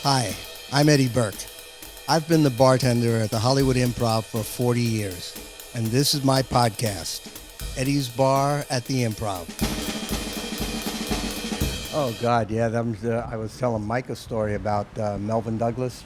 Hi, I'm Eddie Burke. I've been the bartender at the Hollywood Improv for 40 years, and this is my podcast, Eddie's Bar at the Improv. Oh, God, yeah, I was telling Mike a story about Melvyn Douglas.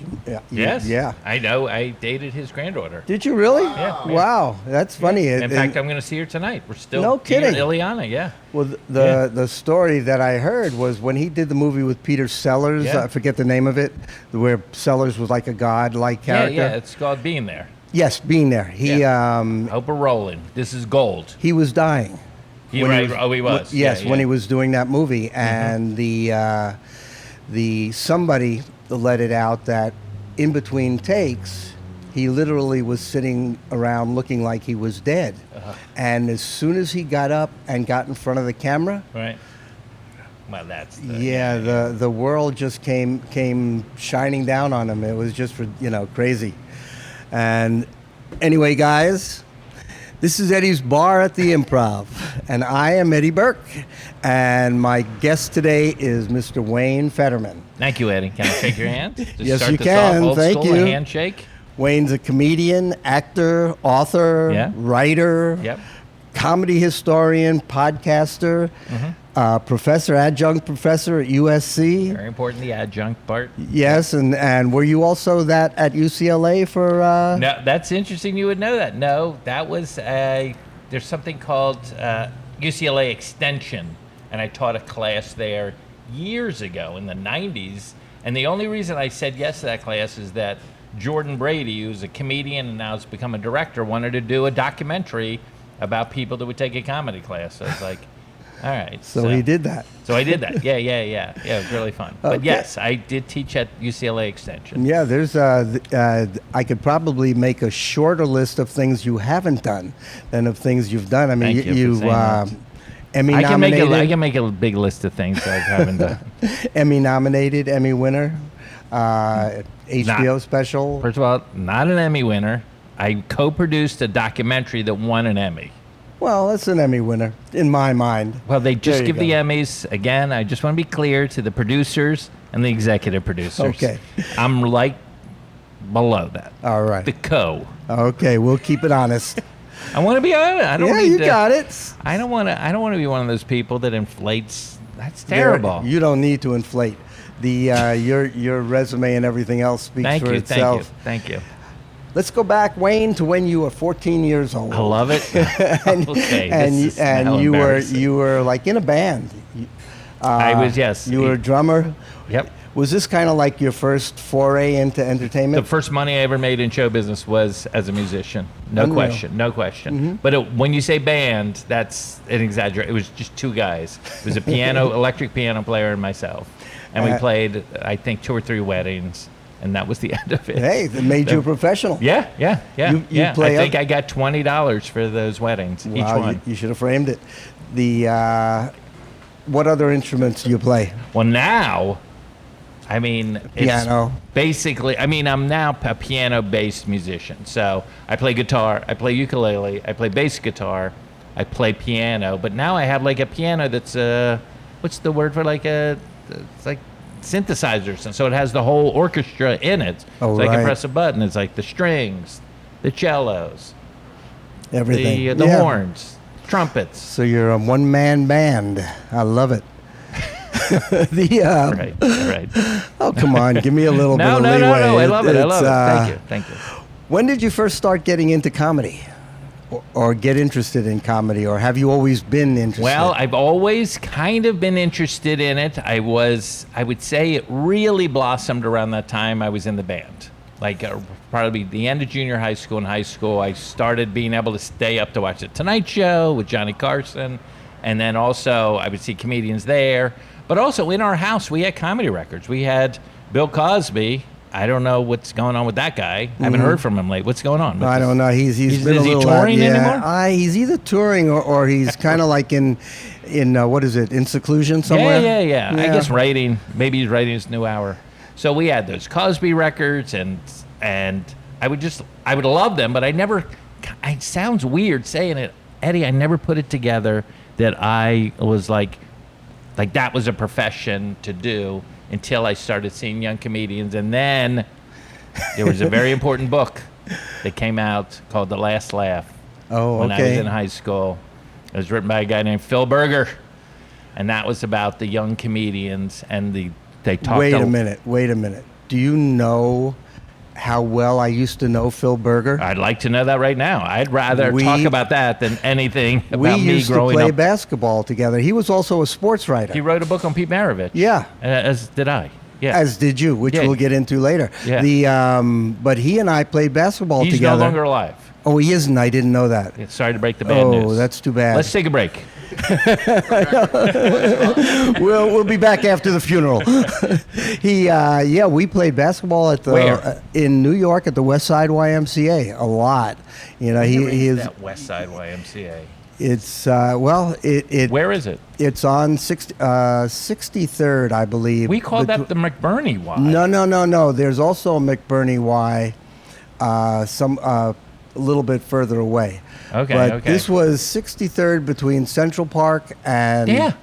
Yes, yeah. I know. I dated his granddaughter. Did you really? Yeah. Wow, that's funny. Yeah. In fact, I'm going to see her tonight. We're still No kidding. here in Ileana, yeah. Well, the story that I heard was when he did the movie with Peter Sellers, I forget the name of it, where Sellers was like a god-like character. Yeah, it's called Being There. Yes, Being There. He Hope we're rolling. This is gold. He was dying. He was. Yes, when he was doing that movie, and the somebody let it out that in between takes, he literally was sitting around looking like he was dead, and as soon as he got up and got in front of the camera, right. Well, that's the world just came shining down on him. It was just crazy. And anyway, guys. This is Eddie's Bar at the Improv, and I am Eddie Burke, and my guest today is Mr. Wayne Federman. Thank you, Eddie. Can I shake your hand? Yes, you can. Old Thank school, you. A handshake. Wayne's a comedian, actor, author, writer, comedy historian, podcaster, professor, adjunct professor at USC. Very important, the adjunct part. Yes, and were you also that at UCLA for... No, that's interesting you would know that. No, that was there's something called UCLA Extension, and I taught a class there years ago in the 90s, and the only reason I said yes to that class is that Jordan Brady, who's a comedian and now has become a director, wanted to do a documentary about people that would take a comedy class. So I was like... All right. So he did that. So I did that. Yeah. It was really fun. But yes, I did teach at UCLA Extension. Yeah, there's I could probably make a shorter list of things you haven't done than of things you've done. I mean, you've Emmy nominated. I can make a big list of things I haven't done. Emmy nominated, Emmy winner, HBO special. First of all, not an Emmy winner. I co-produced a documentary that won an Emmy. Well, that's an Emmy winner, in my mind. Well, they just give the Emmys. Again, I just want to be clear to the producers and the executive producers. Okay. I'm like below that. All right. The co. Okay, we'll keep it honest. I want to be honest. I don't you got it. I don't want to be one of those people that inflates. That's terrible. You don't need to inflate. Your resume and everything else speaks for itself. Thank you. Let's go back, Wayne, to when you were 14 years old. I love it. Okay. and you were like in a band. I was, yes. You were a drummer. Yep. Was this kind of like your first foray into entertainment? The first money I ever made in show business was as a musician. No question. Mm-hmm. But when you say band, that's an exaggeration. It was just two guys. It was a electric piano player and myself. And we played, I think, 2 or 3 weddings. And that was the end of it. Hey, that made you a professional. Yeah. You play I think I got $20 for those weddings, each one. You should have framed it. What other instruments do you play? Well, now, I mean, it's piano. Basically, I mean, I'm now a piano-based musician. So I play guitar, I play ukulele, I play bass guitar, I play piano. But now I have like a piano that's what's the word for it's like synthesizers, and so it has the whole orchestra in it. So I can press a button. It's like the strings, the cellos, everything, the horns, trumpets. So you're a one-man band. I love it. Right. Oh, come on, give me a little bit of leeway. No. I love it. Thank you. When did you first start getting into comedy? Or get interested in comedy, or have you always been interested? Well, I've always kind of been interested in it. I would say it really blossomed around that time I was in the band. Like probably the end of junior high school and high school, I started being able to stay up to watch The Tonight Show with Johnny Carson. And then also I would see comedians there. But also in our house, we had comedy records. We had Bill Cosby. I don't know what's going on with that guy. I haven't heard from him lately. What's going on? I don't know. He's been a little... Is he touring anymore? He's either touring or he's kind of like in what is it, in seclusion somewhere? Yeah. I guess writing. Maybe he's writing his new hour. So we had those Cosby records, and I would love them, but I never... It sounds weird saying it, Eddie. I never put it together that I was like that was a profession to do. until I started seeing young comedians. And then there was a very important book that came out called The Last Laugh. Oh, when I was okay. in high school. It was written by a guy named Phil Berger. And that was about the young comedians, and they talked. Wait a minute. Do you know how well I used to know Phil Berger? I'd like to know that right now. I'd rather talk about that than anything about me growing up. We used to play basketball together. He was also a sports writer. He wrote a book on Pete Maravich. Yeah. As did I. Yeah. As did you, which Yeah. we'll get into later. Yeah. But he and I played basketball He's together. no longer alive. Oh, he isn't. I didn't know that. Yeah, sorry to break the bad news. Oh, that's too bad. Let's take a break. We'll be back after the funeral. We played basketball at Where? In New York at the Westside YMCA a lot. You know, he is. That Westside YMCA. It's Where is it? It's on 63rd, I believe. We call that the McBurney Y. No. There's also a McBurney Y, a little bit further away. Okay, but okay. this was 63rd between Central Park and. Yeah,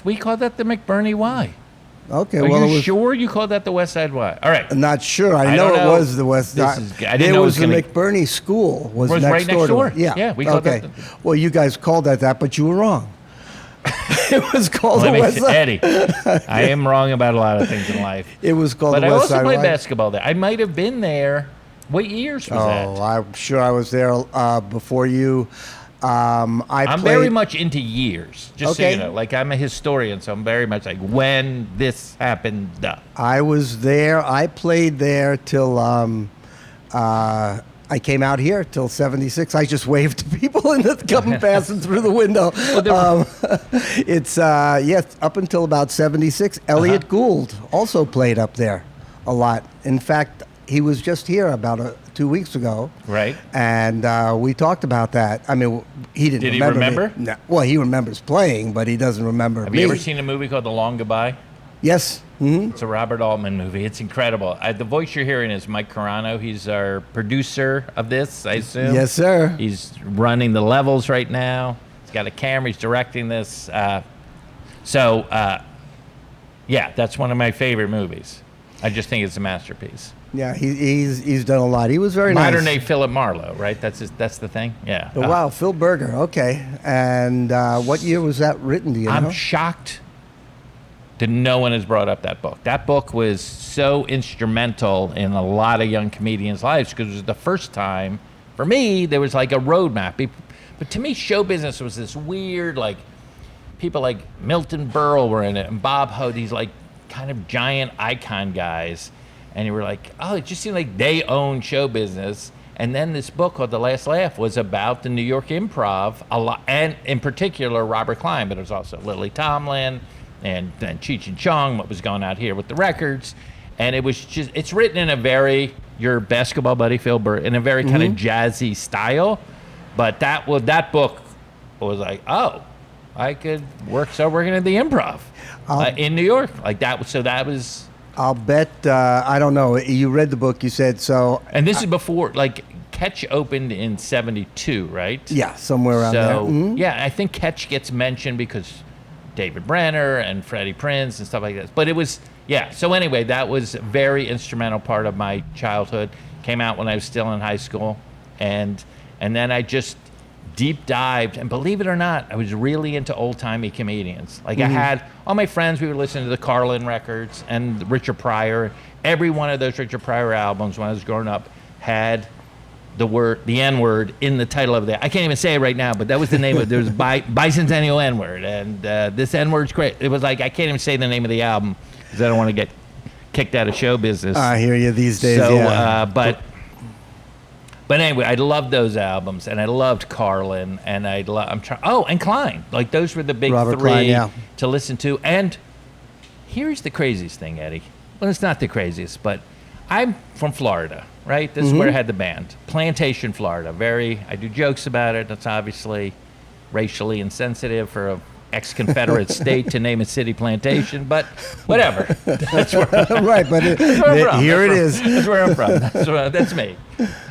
we call that the McBurney Y. Okay, Are well, you it was, sure you called that the Westside Y? All right. I'm not sure. I don't know it know. was the West. I didn't there know it was was the gonna- McBurney School was Was next right door next to door. it. Yeah. Yeah, we called okay. that Well, you guys called that, but you were wrong. It was called the West Side. Eddie, I am wrong about a lot of things in life. It was called But the I West also Side played Y. basketball there. I might have been there. What years was that? Oh, I'm sure I was there before you. I'm played, very much into years, just so Okay. you know. Like, I'm a historian, so I'm very much like, when this happened. I was there. I played there till I came out here till 76. I just waved to people and coming passing through the window. It's up until about 76. Elliot Gould also played up there a lot. In fact, he was just here about 2 weeks ago. Right. And we talked about that. I mean, he didn't Did he remember. remember? Me. No. Well, he remembers playing, but he doesn't remember Have me. you ever seen a movie called The Long Goodbye? Yes. Mm-hmm. It's a Robert Altman movie. It's incredible. The voice you're hearing is Mike Carano. He's our producer of this, I assume. Yes, sir. He's running the levels right now. He's got a camera. He's directing this. That's one of my favorite movies. I just think it's a masterpiece. Yeah, he's done a lot. He was very Modern nice. day Philip Marlowe, right? That's the thing. Yeah. Oh, wow, Phil Berger. Okay. And what year was that written? Do you know? I'm shocked that no one has brought up that book. That book was so instrumental in a lot of young comedians' lives because it was the first time, for me, there was like a roadmap. But to me, show business was this weird, like, people like Milton Berle were in it and Bob Hope, these like kind of giant icon guys. And you were like, oh, it just seemed like they owned show business. And then this book called The Last Laugh was about the New York Improv, a lot, and in particular Robert Klein, but it was also Lily Tomlin and Cheech and Chong, what was going out here with the records. And it was just, it's written in a very, your basketball buddy Phil Burr, in a very kind of jazzy style. But that book was like, oh, I could start working at the Improv in New York. Like that, so that was... I'll bet, I don't know, you read the book, you said so. And this is before, like, Catch opened in 72, right? Yeah, somewhere around there. Mm-hmm. Yeah, I think Catch gets mentioned because David Brenner and Freddie Prinze and stuff like that. But it was, yeah. So anyway, that was a very instrumental part of my childhood. Came out when I was still in high school. And then I just deep dived, and believe it or not, I was really into old-timey comedians. Like I had all my friends, we would listen to the Carlin records and Richard Pryor. Every one of those Richard Pryor albums when I was growing up had the N-word in the title of it. I can't even say it right now, but that was the name of it. There was Bicentennial N-word, and this N-word's great. It was like, I can't even say the name of the album because I don't want to get kicked out of show business. I hear you these days, So, yeah. But anyway, I loved those albums, and I loved Carlin, and and Klein. Like, those were the big Robert three Klein, yeah. to listen to. And here's the craziest thing, Eddie. Well, it's not the craziest, but I'm from Florida, right? This is where I had the band. Plantation, Florida. I do jokes about it. That's obviously racially insensitive for a ex-Confederate state to name a city Plantation, but whatever. That's where Right, but here it is. That's where I'm from. That's me.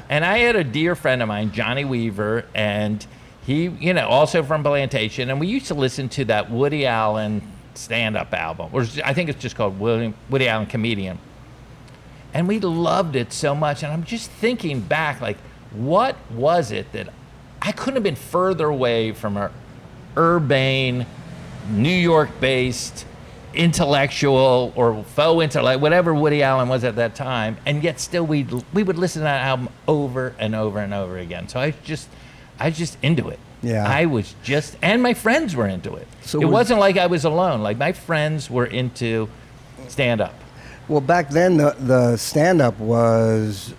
And I had a dear friend of mine, Johnny Weaver, and he, also from Plantation, and we used to listen to that Woody Allen stand-up album, or I think it's just called Woody Allen Comedian. And we loved it so much. And I'm just thinking back, like, what was it that I couldn't have been further away from an urbane, New York-based, intellectual or faux intellect, whatever Woody Allen was at that time, and yet still we would listen to that album over and over and over again. So I was just into it. Yeah. I was just, and my friends were into it. So it wasn't like I was alone. Like, my friends were into stand-up. Well, back then, the stand-up was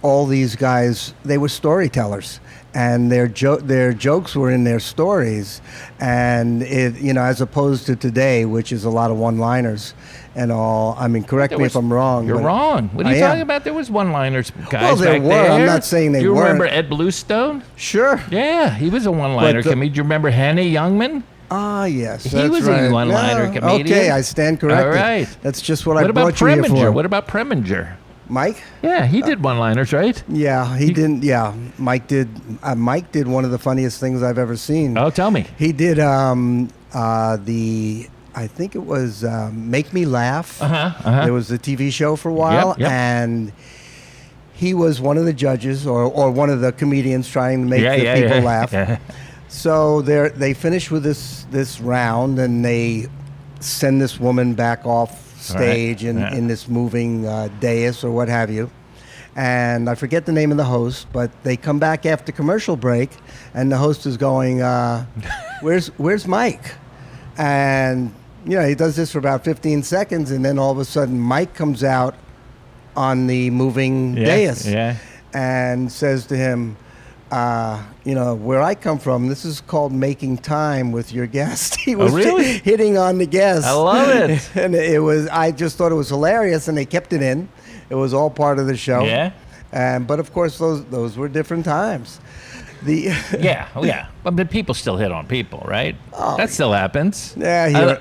all these guys, they were storytellers. And their jokes were in their stories, and as opposed to today, which is a lot of one-liners and all. I mean, correct me if I'm wrong. You're wrong. What are you talking about? There was one-liners, guys. Well, there back were. there. I'm not saying they weren't. Do you remember weren't. Ed Bluestone? Sure. Yeah, he was a one-liner comedian. Do you remember Henny Youngman? Ah, yes. He was right. a one-liner comedian. Okay, I stand corrected. All right. That's just what I brought you here for. What about Preminger? Mike? Yeah, he did one-liners, right? Yeah, he didn't. Yeah, Mike did. Mike did one of the funniest things I've ever seen. Oh, tell me. He did I think it was Make Me Laugh. There was a TV show for a while, Yep. and he was one of the judges or one of the comedians trying to make people laugh. Yeah. So they finish with this round, and they send this woman back off stage in this moving dais or what have you. And I forget the name of the host, but they come back after commercial break, and the host is going, where's Mike? And he does this for about 15 seconds, and then all of a sudden Mike comes out on the moving dais and says to him, where I come from, this is called making time with your guest. He was really? Hitting on the guest. I love it. And I just thought it was hilarious, and they kept it in. It was all part of the show. Yeah. But of course, those were different times. But people still hit on people, right? Oh, that still happens. Yeah.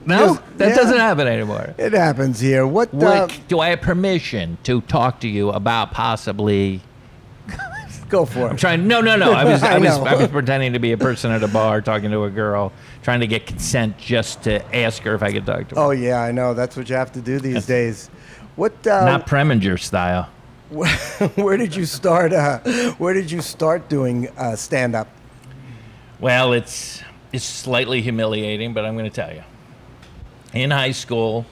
No, that doesn't happen anymore. It happens here. What do I have permission to talk to you about possibly? Go for it. I'm trying. No. I know. was pretending to be a person at a bar talking to a girl, trying to get consent just to ask her if I could talk to her. Oh yeah, I know. That's what you have to do these days. What? Not Preminger style. Where did you start? Where did you start doing stand-up? Well, it's slightly humiliating, but I'm going to tell you. In high school,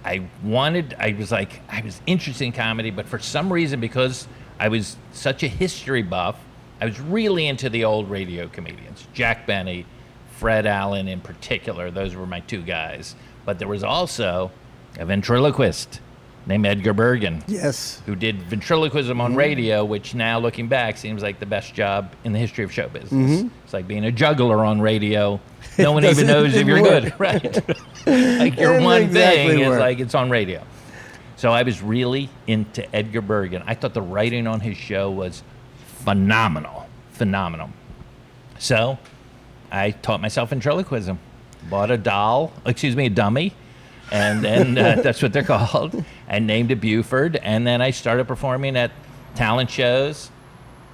I was interested in comedy, but for some reason, because I was such a history buff, I was really into the old radio comedians. Jack Benny, Fred Allen in particular. Those were my two guys. But there was also a ventriloquist named Edgar Bergen. Yes. Who did ventriloquism on radio, which now, looking back, seems like the best job in the history of show business. It's like being a juggler on radio. No one even knows if you're good, right? Like your one thing is like it's on radio. So I was really into Edgar Bergen. I thought the writing on his show was phenomenal. So I taught myself ventriloquism. Bought a dummy, and then that's what they're called, and named it Buford. And then I started performing at talent shows.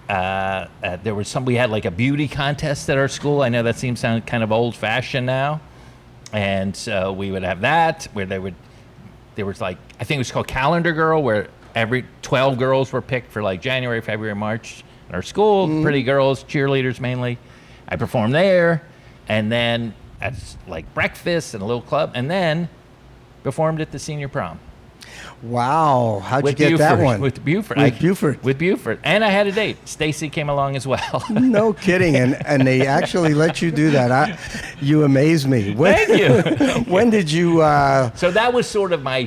We had like a beauty contest at our school. I know that seems sound kind of old-fashioned now. And so we would have that, where there was like, I think it was called Calendar Girl, where every 12 girls were picked for like January, February, March at our school, pretty girls, cheerleaders mainly. I performed there, and then at like breakfast and a little club, and then performed at the senior prom. Wow. How'd you get that one? With Buford. With Buford. And I had a date. Stacy came along as well. No kidding. And they actually let you do that. You amaze me. Thank you. When did you... So that was sort of my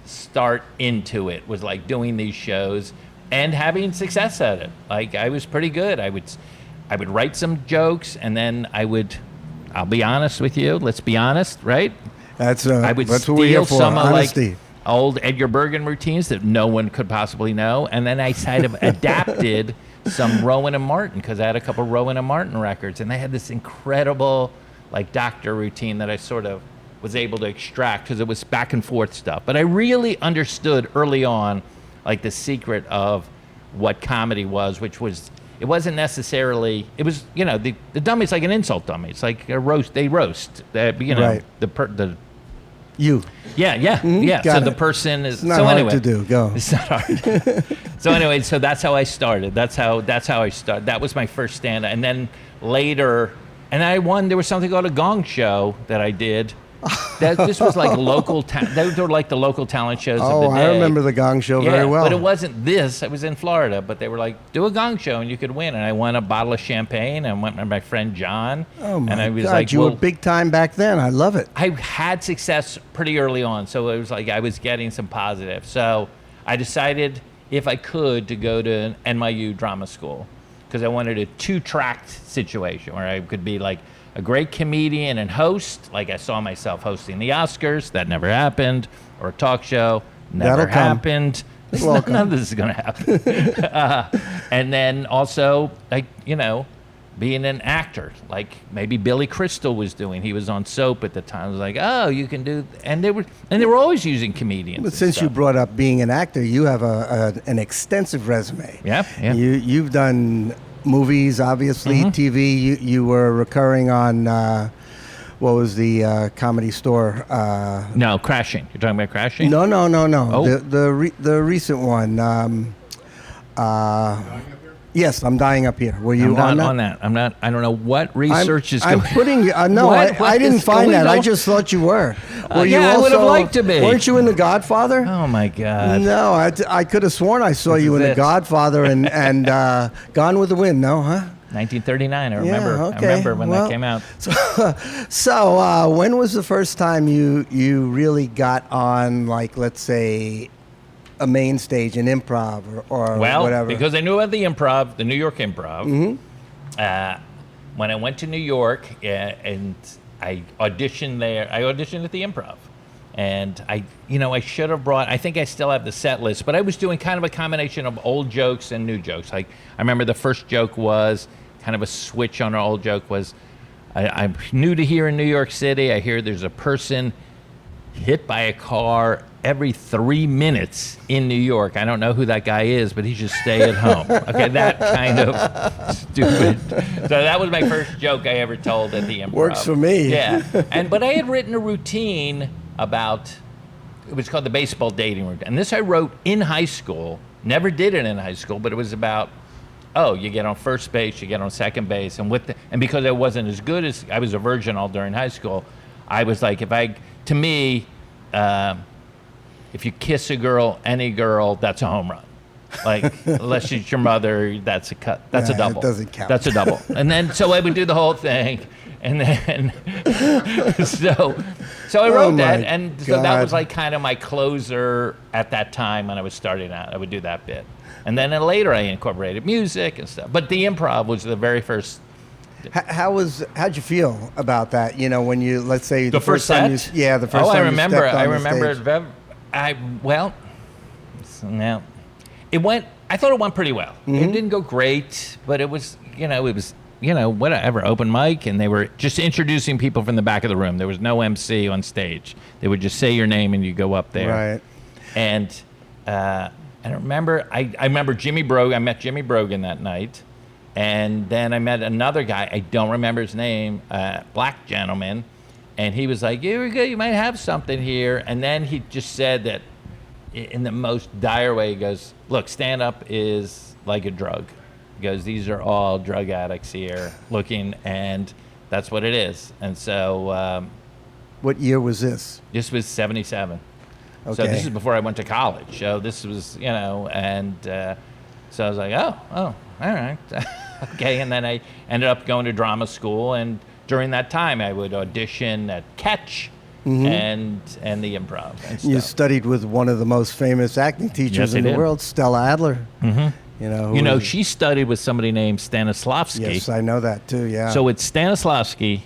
start into it, was like doing these shows and having success at it. Like, I was pretty good. I would write some jokes, and then I'll be honest with you. Let's be honest, right? That's what we're here for, some honesty. Like old Edgar Bergen routines that no one could possibly know, and then I kind of adapted some Rowan and Martin, because I had a couple Rowan and Martin records, and they had this incredible like doctor routine that I sort of was able to extract, because it was back and forth stuff. But I really understood early on like the secret of what comedy was, which was it wasn't necessarily. It was, the dummy's like an insult dummy. It's like a roast. They roast. Right. The You. Yeah. Got So it. the person is. It's not so hard anyway, to do. Go. It's not hard. So anyway, so that's how I started. That's how I started. That was my first stand, and then later, and I won. There was something called a gong show that I did. This was like local. They were like the local talent shows of the day. I remember the Gong Show very well. But it wasn't this. I was in Florida, but they were like, do a gong show and you could win. And I won a bottle of champagne and went with my friend John. Oh my and I was God, like, you were big time back then. I love it. I had success pretty early on, so it was like I was getting some positive. So I decided, if I could, to go to an NYU drama school, because I wanted a 2-tracked situation where I could be like a great comedian and host, like I saw myself hosting the Oscars. That never happened. Or a talk show. Never happened. None of this is going to happen. And then also, like, being an actor, like maybe Billy Crystal was doing. He was on Soap at the time. I was like, oh, you can do, and they were always using comedians. But since you brought up being an actor, you have an extensive resume. Yeah. You've done movies, obviously, TV. You were recurring on what was the Comedy Store? No, Crashing. You're talking about Crashing? No. Oh. The recent one. Yes, I'm Dying Up Here. Were you I'm not on that? I'm not. I don't know what research is going. I'm putting. No, I didn't find that. I just thought you were. Were you I also, would have liked to be. Weren't you in The Godfather? Oh my God. No, I could have sworn I saw you in The Godfather and Gone with the Wind. No, huh? 1939. I remember. Yeah, okay. I remember when that came out. So when was the first time you really got on, like, let's say, a main stage in Improv or whatever? Because I knew about the Improv, the New York Improv. When I went to New York and I auditioned there, I auditioned at the Improv. And I should have brought, I think I still have the set list, but I was doing kind of a combination of old jokes and new jokes. Like, I remember the first joke was kind of a switch on our old joke was, I'm new to here in New York City. I hear there's a person hit by a car every 3 minutes in New York. I don't know who that guy is, but he should stay at home. Okay, that kind of stupid. So that was my first joke I ever told at the Improv. Works for me. Yeah, but I had written a routine about, it was called the baseball dating routine. And this I wrote in high school. Never did it in high school, but it was about, you get on first base, you get on second base, and because I wasn't as good as, I was a virgin all during high school, I was like, if you kiss a girl, any girl, that's a home run. Like, unless it's your mother, that's a cut. That's a double. It doesn't count. That's a double. And then, so I would do the whole thing. And then, so I wrote that. And so that was like kind of my closer at that time when I was starting out. I would do that bit. And then later I incorporated music and stuff. But the Improv was the very first. How'd you feel about that? When you, let's say the first time set? the first time I remember. you stepped on I the remember stage. it went. I thought it went pretty well. Mm-hmm. It didn't go great, but it was, whatever, open mic, and they were just introducing people from the back of the room. There was no MC on stage. They would just say your name and you go up there. Right. And I remember. I remember Jimmy Brogan. I met Jimmy Brogan that night. And then I met another guy, I don't remember his name, black gentleman, and he was like, you might have something here. And then he just said that in the most dire way, he goes, look, stand-up is like a drug. He goes, these are all drug addicts here looking, and that's what it is. And so... what year was this? This was 77. Okay. So this is before I went to college. So this was, and so I was like, oh, all right. Okay, and then I ended up going to drama school, and during that time I would audition at Catch and the Improv and stuff. You studied with one of the most famous acting teachers in the world, Stella Adler. Mm-hmm. She studied with somebody named Stanislavski. Yes, I know that too, yeah. So it's Stanislavski,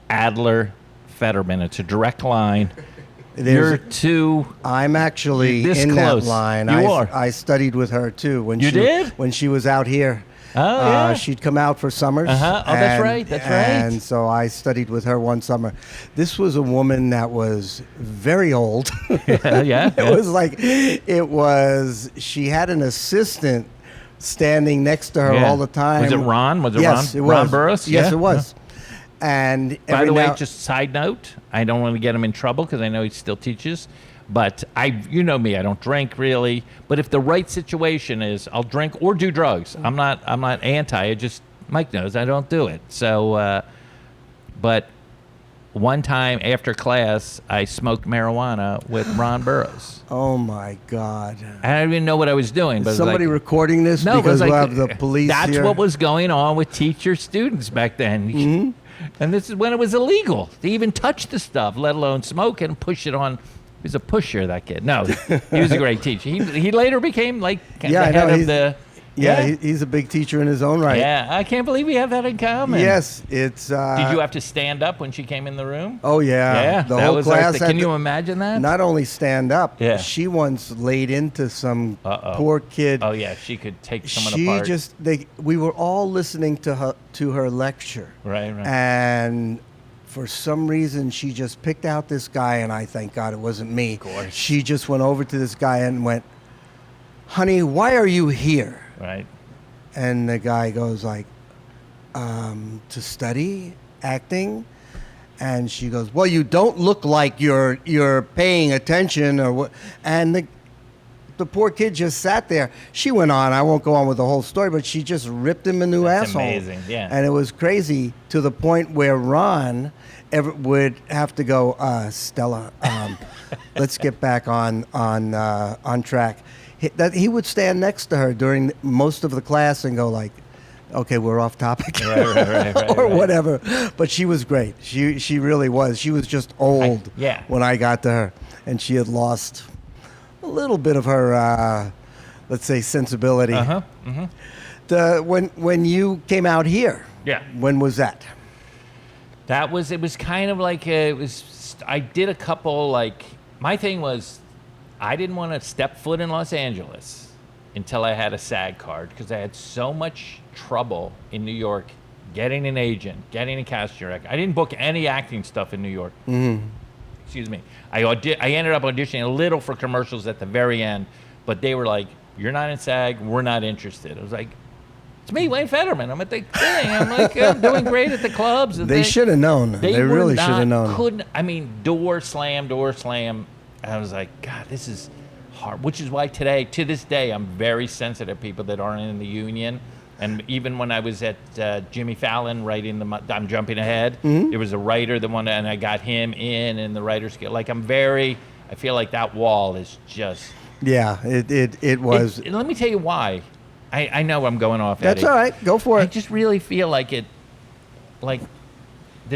Adler, Federman. It's a direct line. You're two. I'm actually in close. That line. You are. I studied with her too when when she was out here. Oh, yeah. She'd come out for summers. Uh-huh. Oh, that's right. That's right. And so I studied with her one summer. This was a woman that was very old. Yeah. She had an assistant standing next to her all the time. Was it Ron? Was it yes, Ron? It was. Ron Burroughs? Yes, Yeah. it was. And By the way, just side note, I don't want to get him in trouble because I know he still teaches. But you know me, I don't drink really. But if the right situation is, I'll drink or do drugs. I'm not anti. I just, Mike knows I don't do it. So, but one time after class, I smoked marijuana with Ron Burroughs. Oh my God! I didn't even know what I was doing. But somebody recording this no, because we'll like, have the police That's here. what was going on with teacher-students back then. Mm-hmm. And this is when it was illegal to even touch the stuff, let alone smoke it and push it on. He was a pusher, that kid. No, he was a great teacher. He later became like the head of the... He's a big teacher in his own right. Yeah, I can't believe we have that in common. Yes, it's... Did you have to stand up when she came in the room? Oh, yeah. Yeah, The that whole was class can you imagine that? not only stand up, Yeah. she once laid into some poor kid. Oh, yeah, she could take someone She apart. we were all listening to her lecture. Right. And for some reason, she just picked out this guy, and I thank God it wasn't me. Of course. She just went over to this guy and went, "Honey, why are you here?" Right. And the guy goes like, "To study acting." And she goes, "Well, you don't look like you're paying attention or what." And the poor kid just sat there. She went on. I won't go on with the whole story, but she just ripped him a new That's asshole. amazing, yeah. And it was crazy to the point where Ron would have to go, Stella, let's get back on track. He would stand next to her during most of the class and go like, "Okay, we're off topic," Right, or whatever. But she was great. She really was. She was just old when I got to her, and she had lost a little bit of her, let's say, sensibility. When you came out here, when was that? It was kind of like, I did a couple, my thing was, I didn't want to step foot in Los Angeles until I had a SAG card because I had so much trouble in New York getting an agent, getting a casting director. I didn't book any acting stuff in New York. Mm-hmm. Excuse me. I ended up auditioning a little for commercials at the very end, but they were like, "You're not in SAG, we're not interested." I was like, "It's me, Wayne Federman. I'm at the thing. I'm like, I'm doing great at the clubs." And they should have known. They really should have known. Door slam. I was like, God, this is hard. Which is why to this day, I'm very sensitive to people that aren't in the union. And even when I was at Jimmy Fallon writing I'm jumping ahead, there was a writer and I got him in the writer's guild. Like I feel like that wall is just... Yeah, it was. Let me tell you why. I know I'm going off, That's Eddie. all right. Go for it. I just really feel like the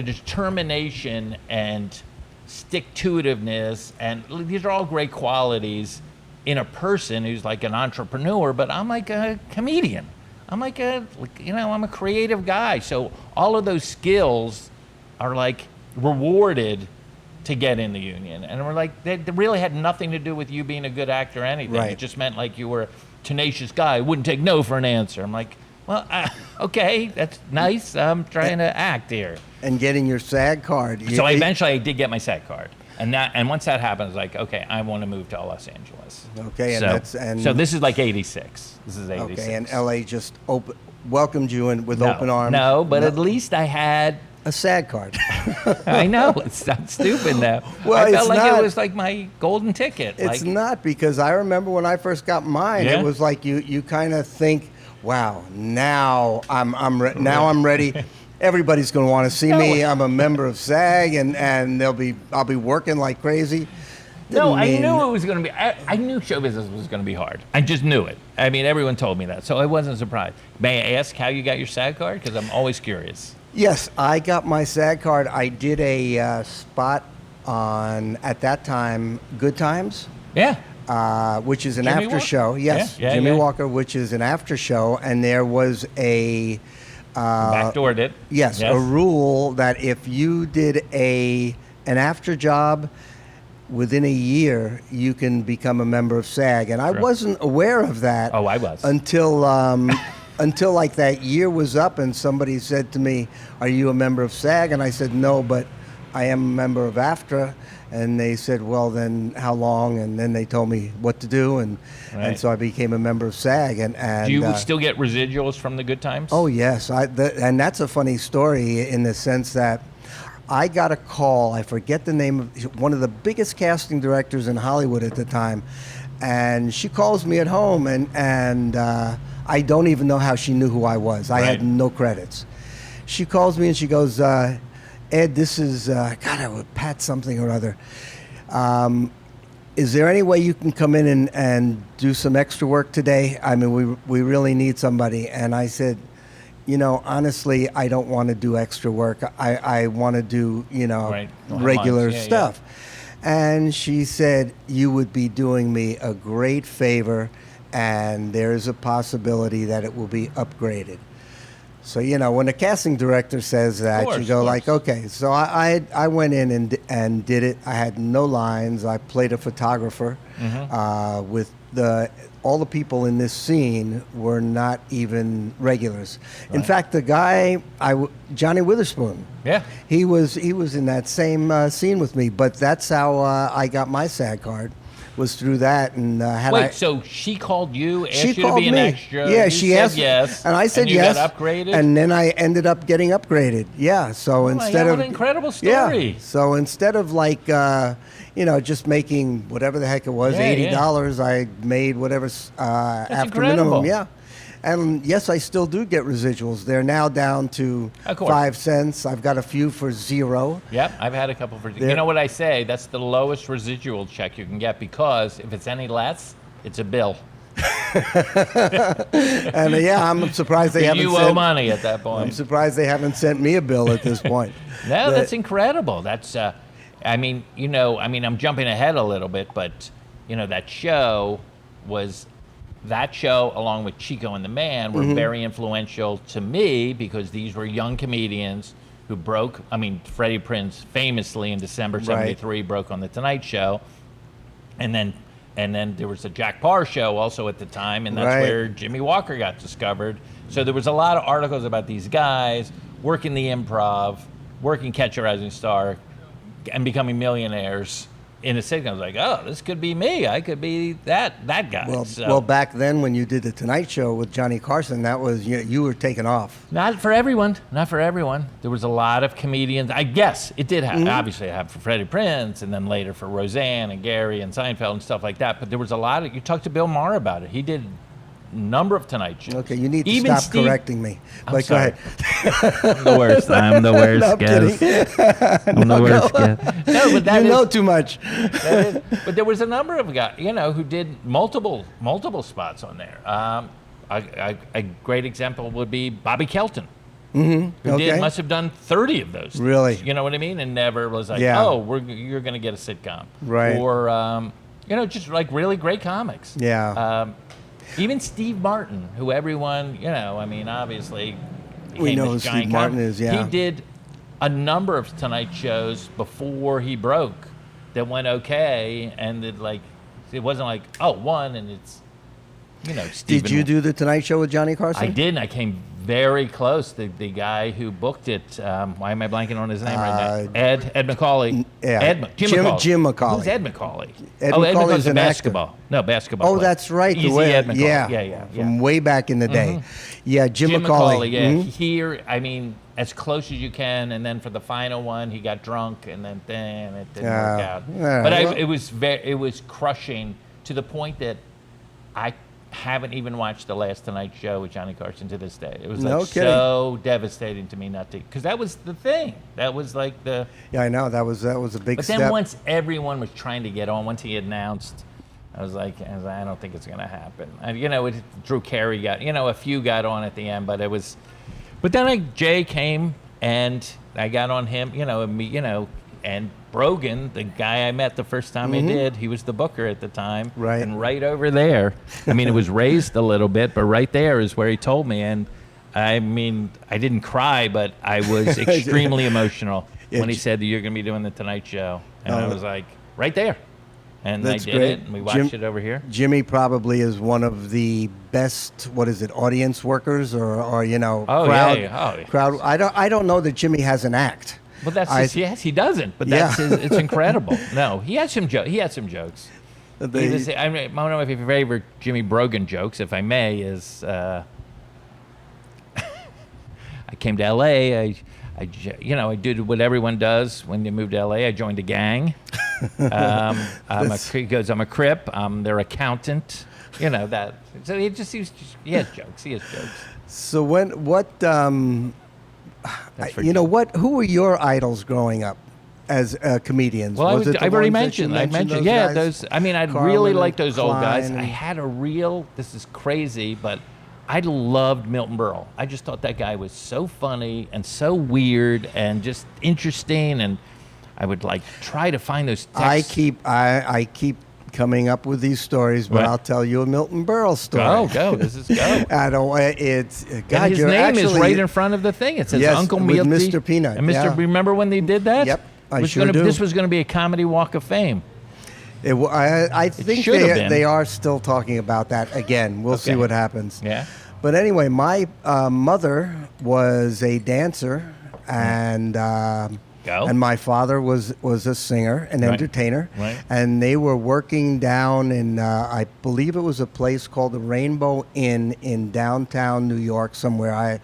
determination and stick-to-itiveness, and these are all great qualities in a person who's like an entrepreneur, but I'm like a comedian. I'm like I'm a creative guy. So all of those skills are like rewarded to get in the union. And we're like, they really had nothing to do with you being a good actor or anything. Right. It just meant like you were a tenacious guy, wouldn't take no for an answer. I'm like, well, okay, that's nice. I'm trying to act here. And getting your SAG card. So eventually I did get my SAG card. And once that happened, I was like, okay, I want to move to Los Angeles. Okay, so this is like 86. This is 86. Okay, and LA just welcomed you in with open arms. No, but at least I had a SAG card. I know, it's not stupid now. Well, I felt like not. it was like my golden ticket. It's not, because I remember when I first got mine, it was like you kind of think, wow, now I'm ready. Everybody's going to want to see me. I'm a member of SAG, and I'll be working like crazy. I knew it was going to be. I knew show business was going to be hard. I just knew it. I mean, everyone told me that, so I wasn't surprised. May I ask how you got your SAG card? Because I'm always curious. Yes, I got my SAG card. I did a spot on, at that time, Good Times. Yeah. Which is an Jimmy after Walker? show. Yes, Yeah, Jimmy yeah. Walker, which is an after show, and there was a Backdoored it. yes, a rule that if you did an after job within a year, you can become a member of SAG, and I wasn't aware of that. Oh, I was. Until like that year was up, and somebody said to me, "Are you a member of SAG?" And I said, "No, but I am a member of AFTRA. And they said, well, then how long? And then they told me what to do. And so I became a member of SAG. And do you still get residuals from the good times? Oh, yes. And that's a funny story in the sense that I got a call. I forget the name of one of the biggest casting directors in Hollywood at the time. And she calls me at home. And I don't even know how she knew who I was. I had no credits. She calls me and she goes, Ed, this is, God, I would Pat something or other. Is there any way you can come in and do some extra work today? I mean, we really need somebody. And I said, honestly, I don't want to do extra work. I want to do, regular stuff. Yeah. And she said, you would be doing me a great favor, and there's a possibility that it will be upgraded. So, when the casting director says that, you go like, okay. So I went in and did it. I had no lines. I played a photographer with all the people in this scene were not even regulars. Right. In fact, the guy, Johnny Witherspoon, he was in that same scene with me. But that's how I got my SAG card. Was through that, and so she called you, asked you to be an extra. Yeah, she asked yes, and I said and you yes. got upgraded, and then I ended up getting upgraded. Yeah, so instead of what an incredible story. Yeah, so instead of like just making whatever the heck it was, $80, I made whatever after incredible. minimum. Yeah. And yes, I still do get residuals. They're now down to 5 cents. I've got a few for 0. Yep, I've had a couple for. You know what I say? That's the lowest residual check you can get, because if it's any less, it's a bill. And I'm surprised they haven't. You owe money at that point. I'm surprised they haven't sent me a bill at this point. No, that's incredible. That's. I'm jumping ahead a little bit, but that show was. That show, along with Chico and the Man, were very influential to me, because these were young comedians who broke. I mean, Freddie Prinze famously in December '73 broke on The Tonight Show, and then there was a Jack Parr show also at the time, and that's where Jimmy Walker got discovered. So there was a lot of articles about these guys working the Improv, working Catch a Rising Star, and becoming millionaires. In a sitcom, I was like, oh, this could be me. I could be that guy. Well, back then when you did the Tonight Show with Johnny Carson, that was you were taking off. Not for everyone. There was a lot of comedians. I guess it did have. Obviously, it happened for Freddie Prinze, and then later for Roseanne and Gary and Seinfeld and stuff like that. But there was a lot of. You talked to Bill Maher about it. He did a number of Tonight Shows. Okay, you need to stop correcting me. But go ahead. I'm the worst. I'm the worst. No, I'm guest. kidding. I'm the worst. Guest. No, but that you know too much. But there was a number of guys, who did multiple spots on there. A great example would be Bobby Kelton, who must have done 30 of those. Really? You know what I mean? And never was like, you're going to get a sitcom. Right. Or, just like really great comics. Yeah. Even Steve Martin, who everyone, obviously we know who Steve Martin is, He did a number of Tonight Shows before he broke that went okay, and it wasn't like, one, and it's, Steve. Did you do the Tonight Show with Johnny Carson? I did, and I came very close. The guy who booked it, why am I blanking on his name right now? Ed McCauley. Yeah. Jim McCauley. Who's Ed McCauley? Ed McCauley's an basketball. Actor. No, basketball. Oh, that's right. Easy Ed McCauley. Yeah. From way back in the day. Yeah, Jim McCauley. Yeah. Here, as close as you can, and then for the final one, he got drunk, and then it didn't work out. But it was crushing, to the point that I haven't even watched the last Tonight Show with Johnny Carson to this day. It was so devastating to me not to, because that was the thing. That was like the. Yeah, I know that was a big step. But then once everyone was trying to get on, once he announced, I was like, I don't think it's going to happen. And, Drew Carey got, a few got on at the end, but it was. But then Jay came, and I got on him, and Brogan, the guy I met the first time I did, he was the booker at the time. Right. And right over there, it was raised a little bit, but right there is where he told me. And I didn't cry, but I was extremely emotional when he said that you're going to be doing the Tonight Show. And I was like, right there. And I did it, and we watched it over here. Jimmy probably is one of the best, audience workers or crowd. Yeah. Crowd. I don't know that Jimmy has an act. Well, yes, he doesn't, but that's it's incredible. No, he had some jokes. I mean, one of my favorite Jimmy Brogan jokes, if I may, is I came to L.A. I did what everyone does when you move to L.A. I joined a gang. He goes, I'm a Crip. I'm their accountant. You know that. So he has jokes. He has jokes. So who were your idols growing up as comedians? Well, Was it the I've already ones that you mentioned. those Yeah, guys? those. I mean, I Carlin really like and those old guys. Klein I had this is crazy, but I loved Milton Berle. I just thought that guy was so funny and so weird and just interesting, and I would try to find those texts. I keep coming up with these stories, but Right. I'll tell you a Milton Berle story. Go. This is go. I don't. It's God. And his you're name actually, is right in front of the thing. It says Yes, Uncle with Milty. Mr. Peanut, And Mr. yeah. Remember when they did that? Yep, I It was sure do. This was going to be a comedy walk of fame. I think should have been. they are still talking about that again. We'll see Okay. what happens. Yeah. But anyway, my mother was a dancer, and my father was a singer, an Right. entertainer, Right. and they were working down in I believe it was a place called the Rainbow Inn in downtown New York somewhere.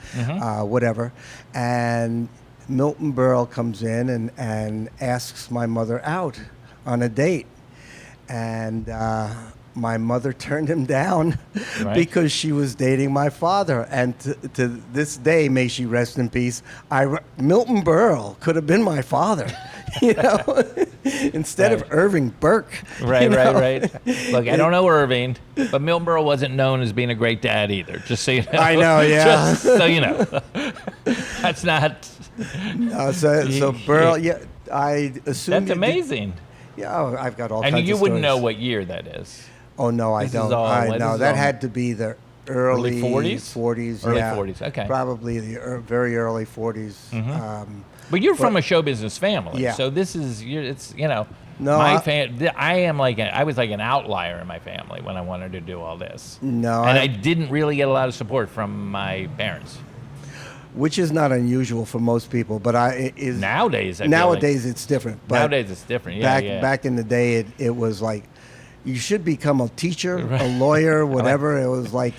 Whatever, and Milton Berle comes in and asks my mother out on a date, and my mother turned him down Right. because she was dating my father. And to this day, may she rest in peace, Milton Berle could have been my father, instead of Right. Irving Burke. Right. Look, I don't know Irving, but Milton Berle wasn't known as being a great dad either. Just so you know. I know, yeah. Just so you know. That's not. So Berle, yeah, I assume. That's amazing. I've got all And kinds you of wouldn't know stories. what year that is. Oh no, I This is don't. all- I this know is that all- had to be the early 40s? 40s, Early yeah. 40s, okay. Probably the very early 40s. But you're from a show business family, Yeah. so this is it's No, I was like an outlier in my family when I wanted to do all this. No, and I didn't really get a lot of support from my parents. which is not unusual for most people, but Nowadays, I feel nowadays it's different. But nowadays it's different. Yeah, back in the day, it was like you should become a teacher, a lawyer, whatever. It was like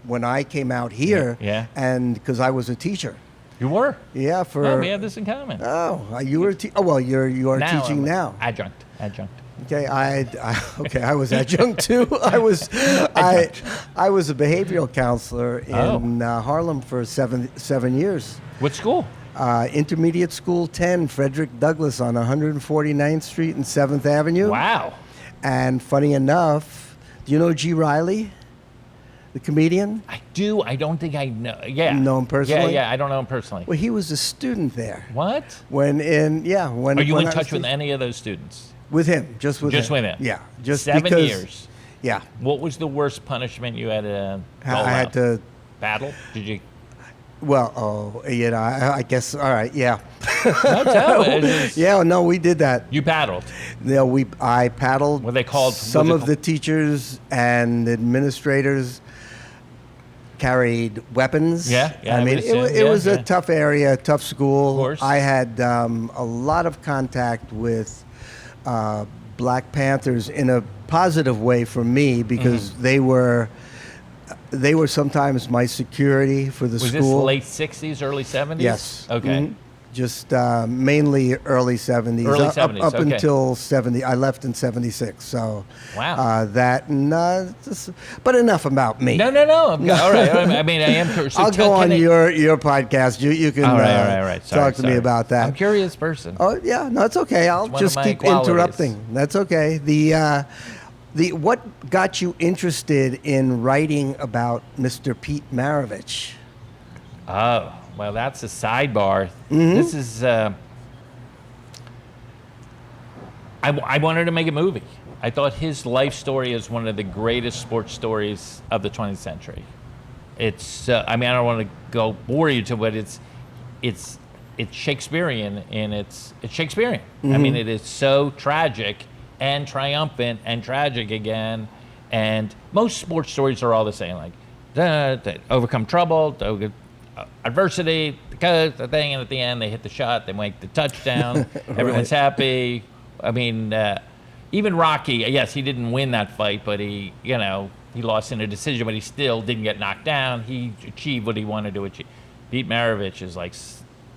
when I came out here, Yeah. and because I was a teacher. You were. Yeah, Oh, we have this in common. You were. You are Now teaching I'm now. Adjunct. Okay, I was adjunct too. I was a behavioral counselor in Harlem for seven years. What school? Intermediate School 10, Frederick Douglass on 149th Street and 7th Avenue. Wow. And funny enough, do you know G. Riley, the comedian? I do. I don't think I know. Yeah. Know him personally? Yeah. I don't know him personally. Well, he was a student there. What? When Are you when in I touch was with any of those students? With him, just with him. Yeah, just 7 because, years. Yeah, What was the worst punishment you had to dole I had out? to. Battle? Did you? Well, I guess. All right, yeah. No, tell me. It's- Yeah, no, we did that. You paddled. Yeah, I paddled. Were they called? Some was it of the teachers and administrators carried weapons. Yeah, I I mean, would assume, it was yeah. a tough area, tough school. Of course. I had a lot of contact with Black Panthers in a positive way for me because Mm-hmm. they were sometimes my security for the Was school. this late 60s, early 70s? Yes. Okay. Mhm. Just mainly early 70s. Early Up 70s, okay. until 70. I left in 76. So Wow. but enough about me. No. All right. I mean, I am curious. So I'll go on your podcast. You can All right. talk to me about that. I'm a curious person. Oh yeah, no, it's okay. I'll one of just my keep qualities. interrupting. That's okay. The what got you interested in writing about Mr. Pete Maravich? Oh, well, that's a sidebar. Mm-hmm. This is. I wanted to make a movie. I thought his life story is one of the greatest sports stories of the 20th century. It's. I mean, I don't want to go bore you to, but it's Shakespearean and it's Shakespearean. I mean, it is so tragic and triumphant and tragic again. And most sports stories are all the same, like overcome trouble, adversity, the thing, and at the end they hit the shot, they make the touchdown, everyone's happy. I mean, even Rocky, yes, he didn't win that fight, but he lost in a decision, but he still didn't get knocked down. He achieved what he wanted to achieve. Beat Maravich is like,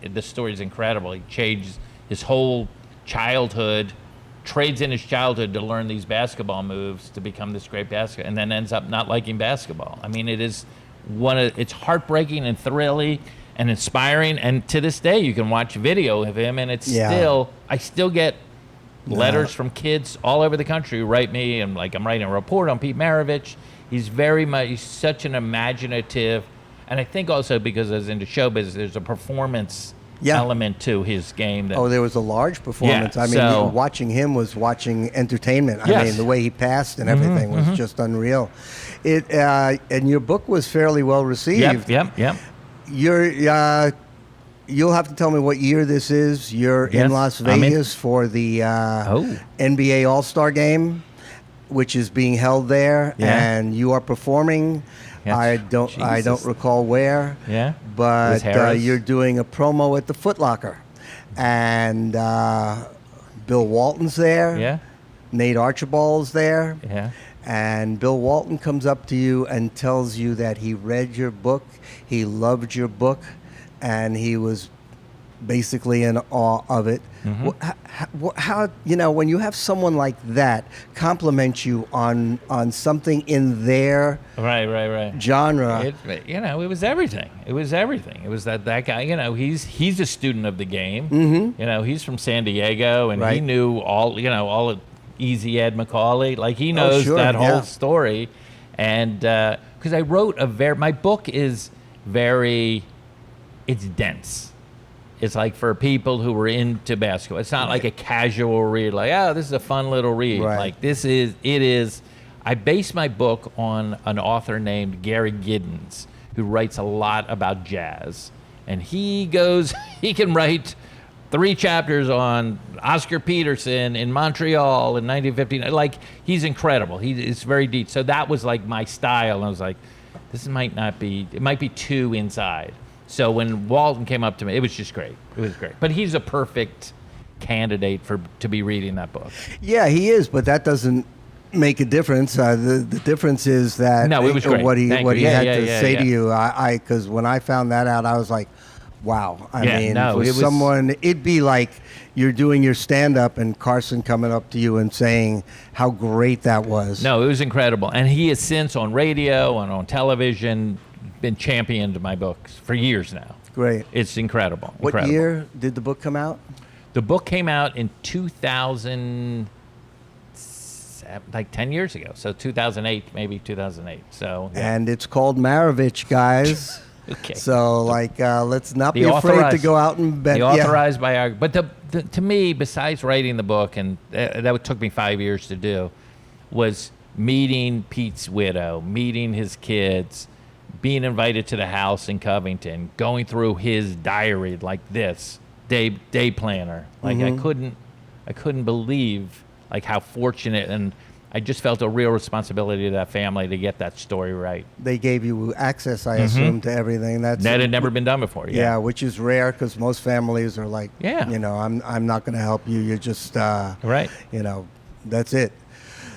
the story is incredible. He changed his whole childhood, trades in his childhood to learn these basketball moves to become this great basketball, and then ends up not liking basketball. I mean, it's heartbreaking and thrilling and inspiring, and to this day you can watch video of him, and it's I still get letters from kids all over the country who write me, and like, I'm writing a report on Pete Maravich. He's such an imaginative, and I think also because I was into show business, there's a performance element to his game. There was a large performance. I mean, watching him was watching entertainment. I mean, the way he passed and everything was just unreal. And your book was fairly well received. Yep. You'll have to tell me what year this is. You're in Las Vegas for the NBA All-Star Game, which is being held there, and you are performing. Yes. I don't recall where. Yeah. But you're doing a promo at the Foot Locker, and Bill Walton's there. Yeah. Nate Archibald's there. Yeah. And Bill Walton comes up to you and tells you that he read your book, he loved your book, and he was basically in awe of it. How when you have someone like that compliment you on something in their genre, it was everything. It was that guy. He's a student of the game. He's from San Diego, and he knew all of Easy Ed Macaulay. Like, he knows that whole story, and because I wrote my book is it's dense. It's like for people who were into basketball. It's not like a casual read, like, this is a fun little read. Like, it is. I base my book on an author named Gary Giddens, who writes a lot about jazz. And he can write 3 chapters on Oscar Peterson in Montreal in 1959. Like, he's incredible. It's very deep. So that was like my style. And I was like, it might be too inside. So when Walton came up to me, it was just great. It was great. But he's a perfect candidate to be reading that book. Yeah, he is, but that doesn't make a difference. The difference is that it was great. what he had to say to you. Because when I found that out, I was like, wow. It'd be like you're doing your stand-up and Carson coming up to you and saying how great that was. No, it was incredible. And he has since on radio and on television been championed my books for years now. Great. It's incredible. What year did the book come out? The book came out in 2000, like 10 years ago. So 2008, maybe 2008. So. Yeah. And it's called Maravich Guys. Okay. So let's not be afraid to go out and bet. The authorized biography. But to me, besides writing the book, and that took me 5 years to do, was meeting Pete's widow, meeting his kids, being invited to the house in Covington, going through his diary like this, day planner. Like, I couldn't believe like how fortunate, and I just felt a real responsibility to that family to get that story right. They gave you access, I assume, to everything. That had never been done before. Yeah, which is rare because most families are like, I'm not going to help you. You're just that's it.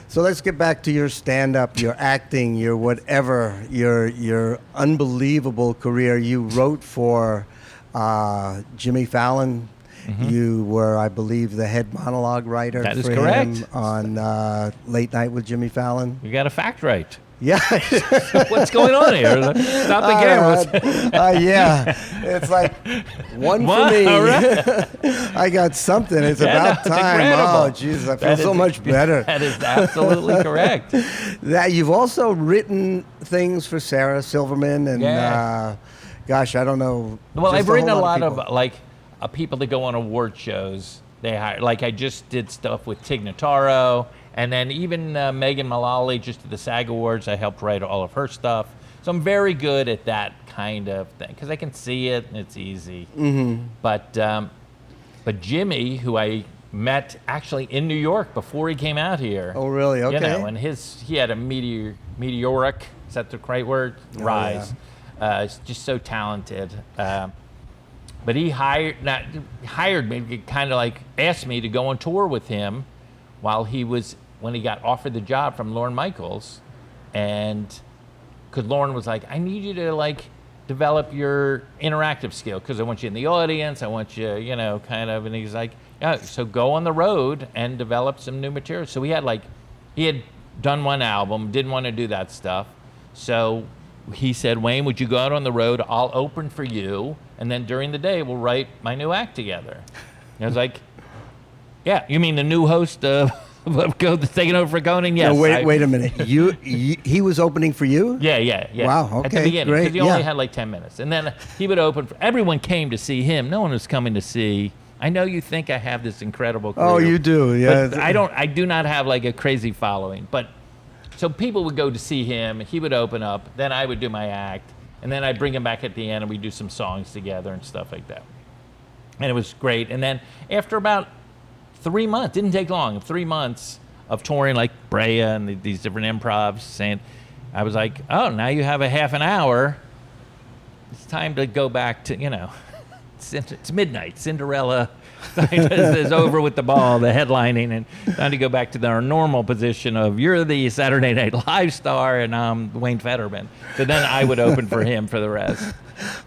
So let's get back to your stand-up, your acting, your whatever, your unbelievable career. You wrote for Jimmy Fallon. You were, I believe, the head monologue writer for him on Late Night with Jimmy Fallon. You got a fact right. Yeah. What's going on here? Stop the camera. It's like one for me. Right. I got something. It's about time. Incredible. Oh, Jesus, I feel so much better. That is absolutely correct. That you've also written things for Sarah Silverman and, gosh, I don't know. Well, I've written a lot of people that go on award shows. They hire, like, I just did stuff with Tig Notaro. And then even Megan Mullally, just at the SAG Awards, I helped write all of her stuff. So I'm very good at that kind of thing because I can see it and it's easy. But Jimmy, who I met actually in New York before he came out here. Oh, really? Okay. And he had a meteoric, is that the right word? Rise. He's just so talented. But he hired me, kind of like asked me to go on tour with him when he got offered the job from Lorne Michaels. And because Lorne was like, I need you to like develop your interactive skill because I want you in the audience. I want you, kind of. And he's like, yeah, so go on the road and develop some new material. So he had done one album, didn't want to do that stuff. So he said, Wayne, would you go out on the road? I'll open for you. And then during the day, we'll write my new act together. And I was like, yeah, you mean the new host of taking over for Conan? Yes. No, wait a minute. He was opening for you? Yeah. Wow, At the okay, beginning, great. because he only had like 10 minutes. And then he would open everyone came to see him. No one was coming to see. I know you think I have this incredible career. Oh, you do, yeah. But I do not have like a crazy following. But so people would go to see him. He would open up. Then I would do my act. And then I'd bring him back at the end and we'd do some songs together and stuff like that. And it was great. And then after about 3 months, didn't take long, 3 months of touring like Brea and these different improvs, saying, I was like, oh, now you have a half an hour. It's time to go back to, it's midnight. Cinderella is over with the ball, the headlining, and time to go back to our normal position of you're the Saturday Night Live star and I'm Wayne Federman. So then I would open for him for the rest.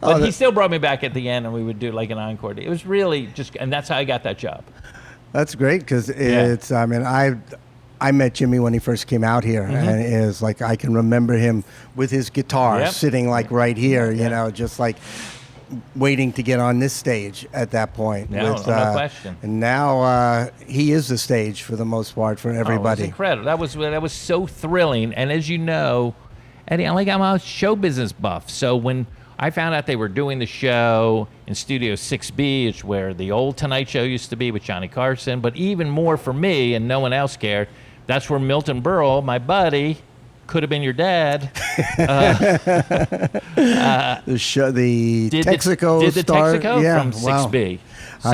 But he still brought me back at the end and we would do like an encore. It was really and that's how I got that job. That's great because I met Jimmy when he first came out here, and it was like I can remember him with his guitar sitting like right here, just like waiting to get on this stage at that point. No question. And now he is the stage for the most part for everybody. Oh, it was incredible. That was so thrilling. And as you know, Eddie, I'm a show business buff. So when I found out they were doing the show in Studio 6B, it's where the old Tonight Show used to be with Johnny Carson. But even more for me, and no one else cared, that's where Milton Berle, my buddy, could have been your dad. The Texaco star, from 6B. So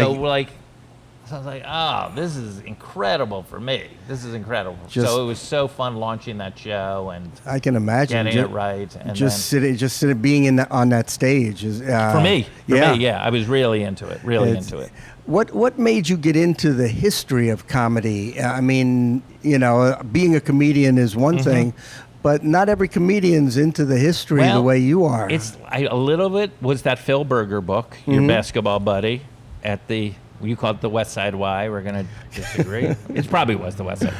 I was like, oh, this is incredible for me. This is incredible. So it was so fun launching that show and I can imagine getting it right. And being on that stage is for me. I was really into it. Into it. What made you get into the history of comedy? I mean, being a comedian is one thing, but not every comedian's into the history the way you are. A little bit was that Phil Berger book, your basketball buddy, you call it the Westside Y. We're going to disagree. It probably was the Westside.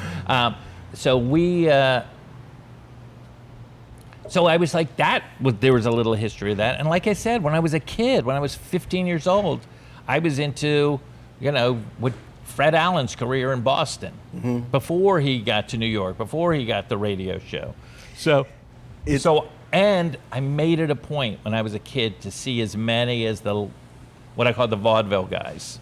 So I was like, there was a little history of that. And like I said, when I was a kid, when I was 15 years old, I was into, with Fred Allen's career in Boston before he got to New York, before he got the radio show. And I made it a point when I was a kid to see as many as what I call the vaudeville guys.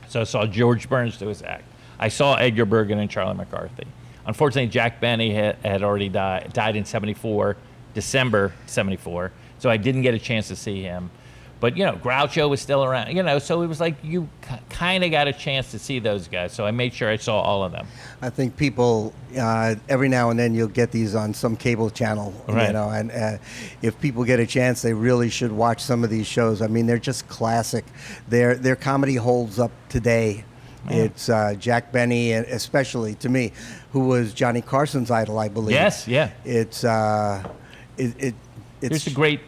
So I saw George Burns do his act. I saw Edgar Bergen and Charlie McCarthy. Unfortunately, Jack Benny had already died in December 74, so I didn't get a chance to see him. But, Groucho was still around, so it was like you kind of got a chance to see those guys. So I made sure I saw all of them. I think people, every now and then you'll get these on some cable channel, right. And if people get a chance, they really should watch some of these shows. I mean, they're just classic. Their comedy holds up today. Yeah. It's Jack Benny, and especially to me, who was Johnny Carson's idol, I believe. Yes, yeah. It's There's a great...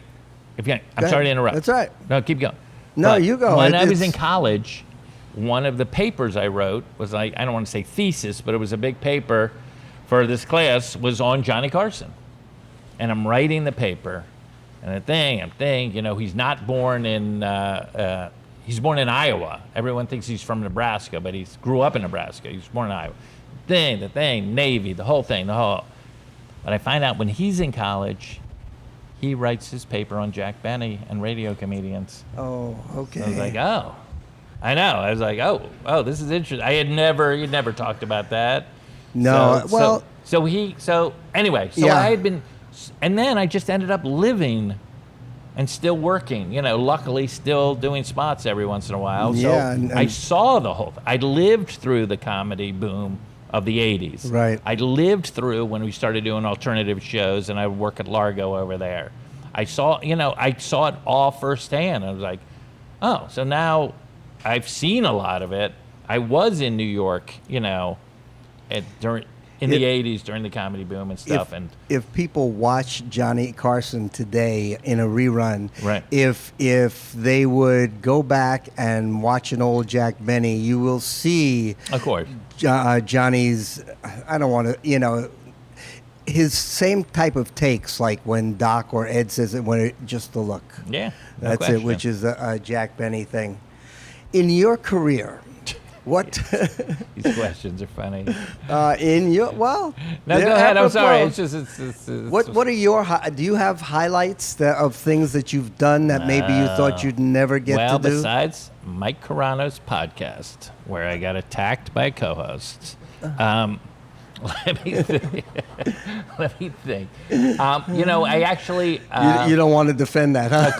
I'm sorry to interrupt. That's all right. No, keep going. No, you go. When I was in college, one of the papers I wrote was I don't want to say thesis, but it was a big paper for this class, was on Johnny Carson. And I'm writing the paper, and I'm thinking, he's not born in, he's born in Iowa. Everyone thinks he's from Nebraska, but he grew up in Nebraska. He was born in Iowa. The thing, Navy, the whole thing, But I find out when he's in college, he writes his paper on Jack Benny and radio comedians. Oh, okay. So I was like, oh. I know. I was like, oh, this is interesting. He'd never talked about that. No, anyway, I had been, and then I just ended up living and still working, luckily still doing spots every once in a while. Yeah, so I saw the whole thing. I lived through the comedy boom of the 80s. Right. I lived through when we started doing alternative shows, and I would work at Largo over there. I saw it all firsthand. I was like, oh, so now I've seen a lot of it. I was in New York, in the 80s during the comedy boom and stuff. If people watch Johnny Carson today in a rerun, right. if they would go back and watch an old Jack Benny, you will see, of course, Johnny's, I don't want to, his same type of takes, like when Doc or Ed says it, when just the look. Yeah, no that's question. it, which is a Jack Benny thing. In your career, what? These questions are funny. No, go ahead. I'm sorry. It's what are your? Do you have highlights of things that you've done that maybe you thought you'd never get to do? Well, besides Mike Carano's podcast, where I got attacked by a co-host. Let me think. I actually. You don't want to defend that, huh?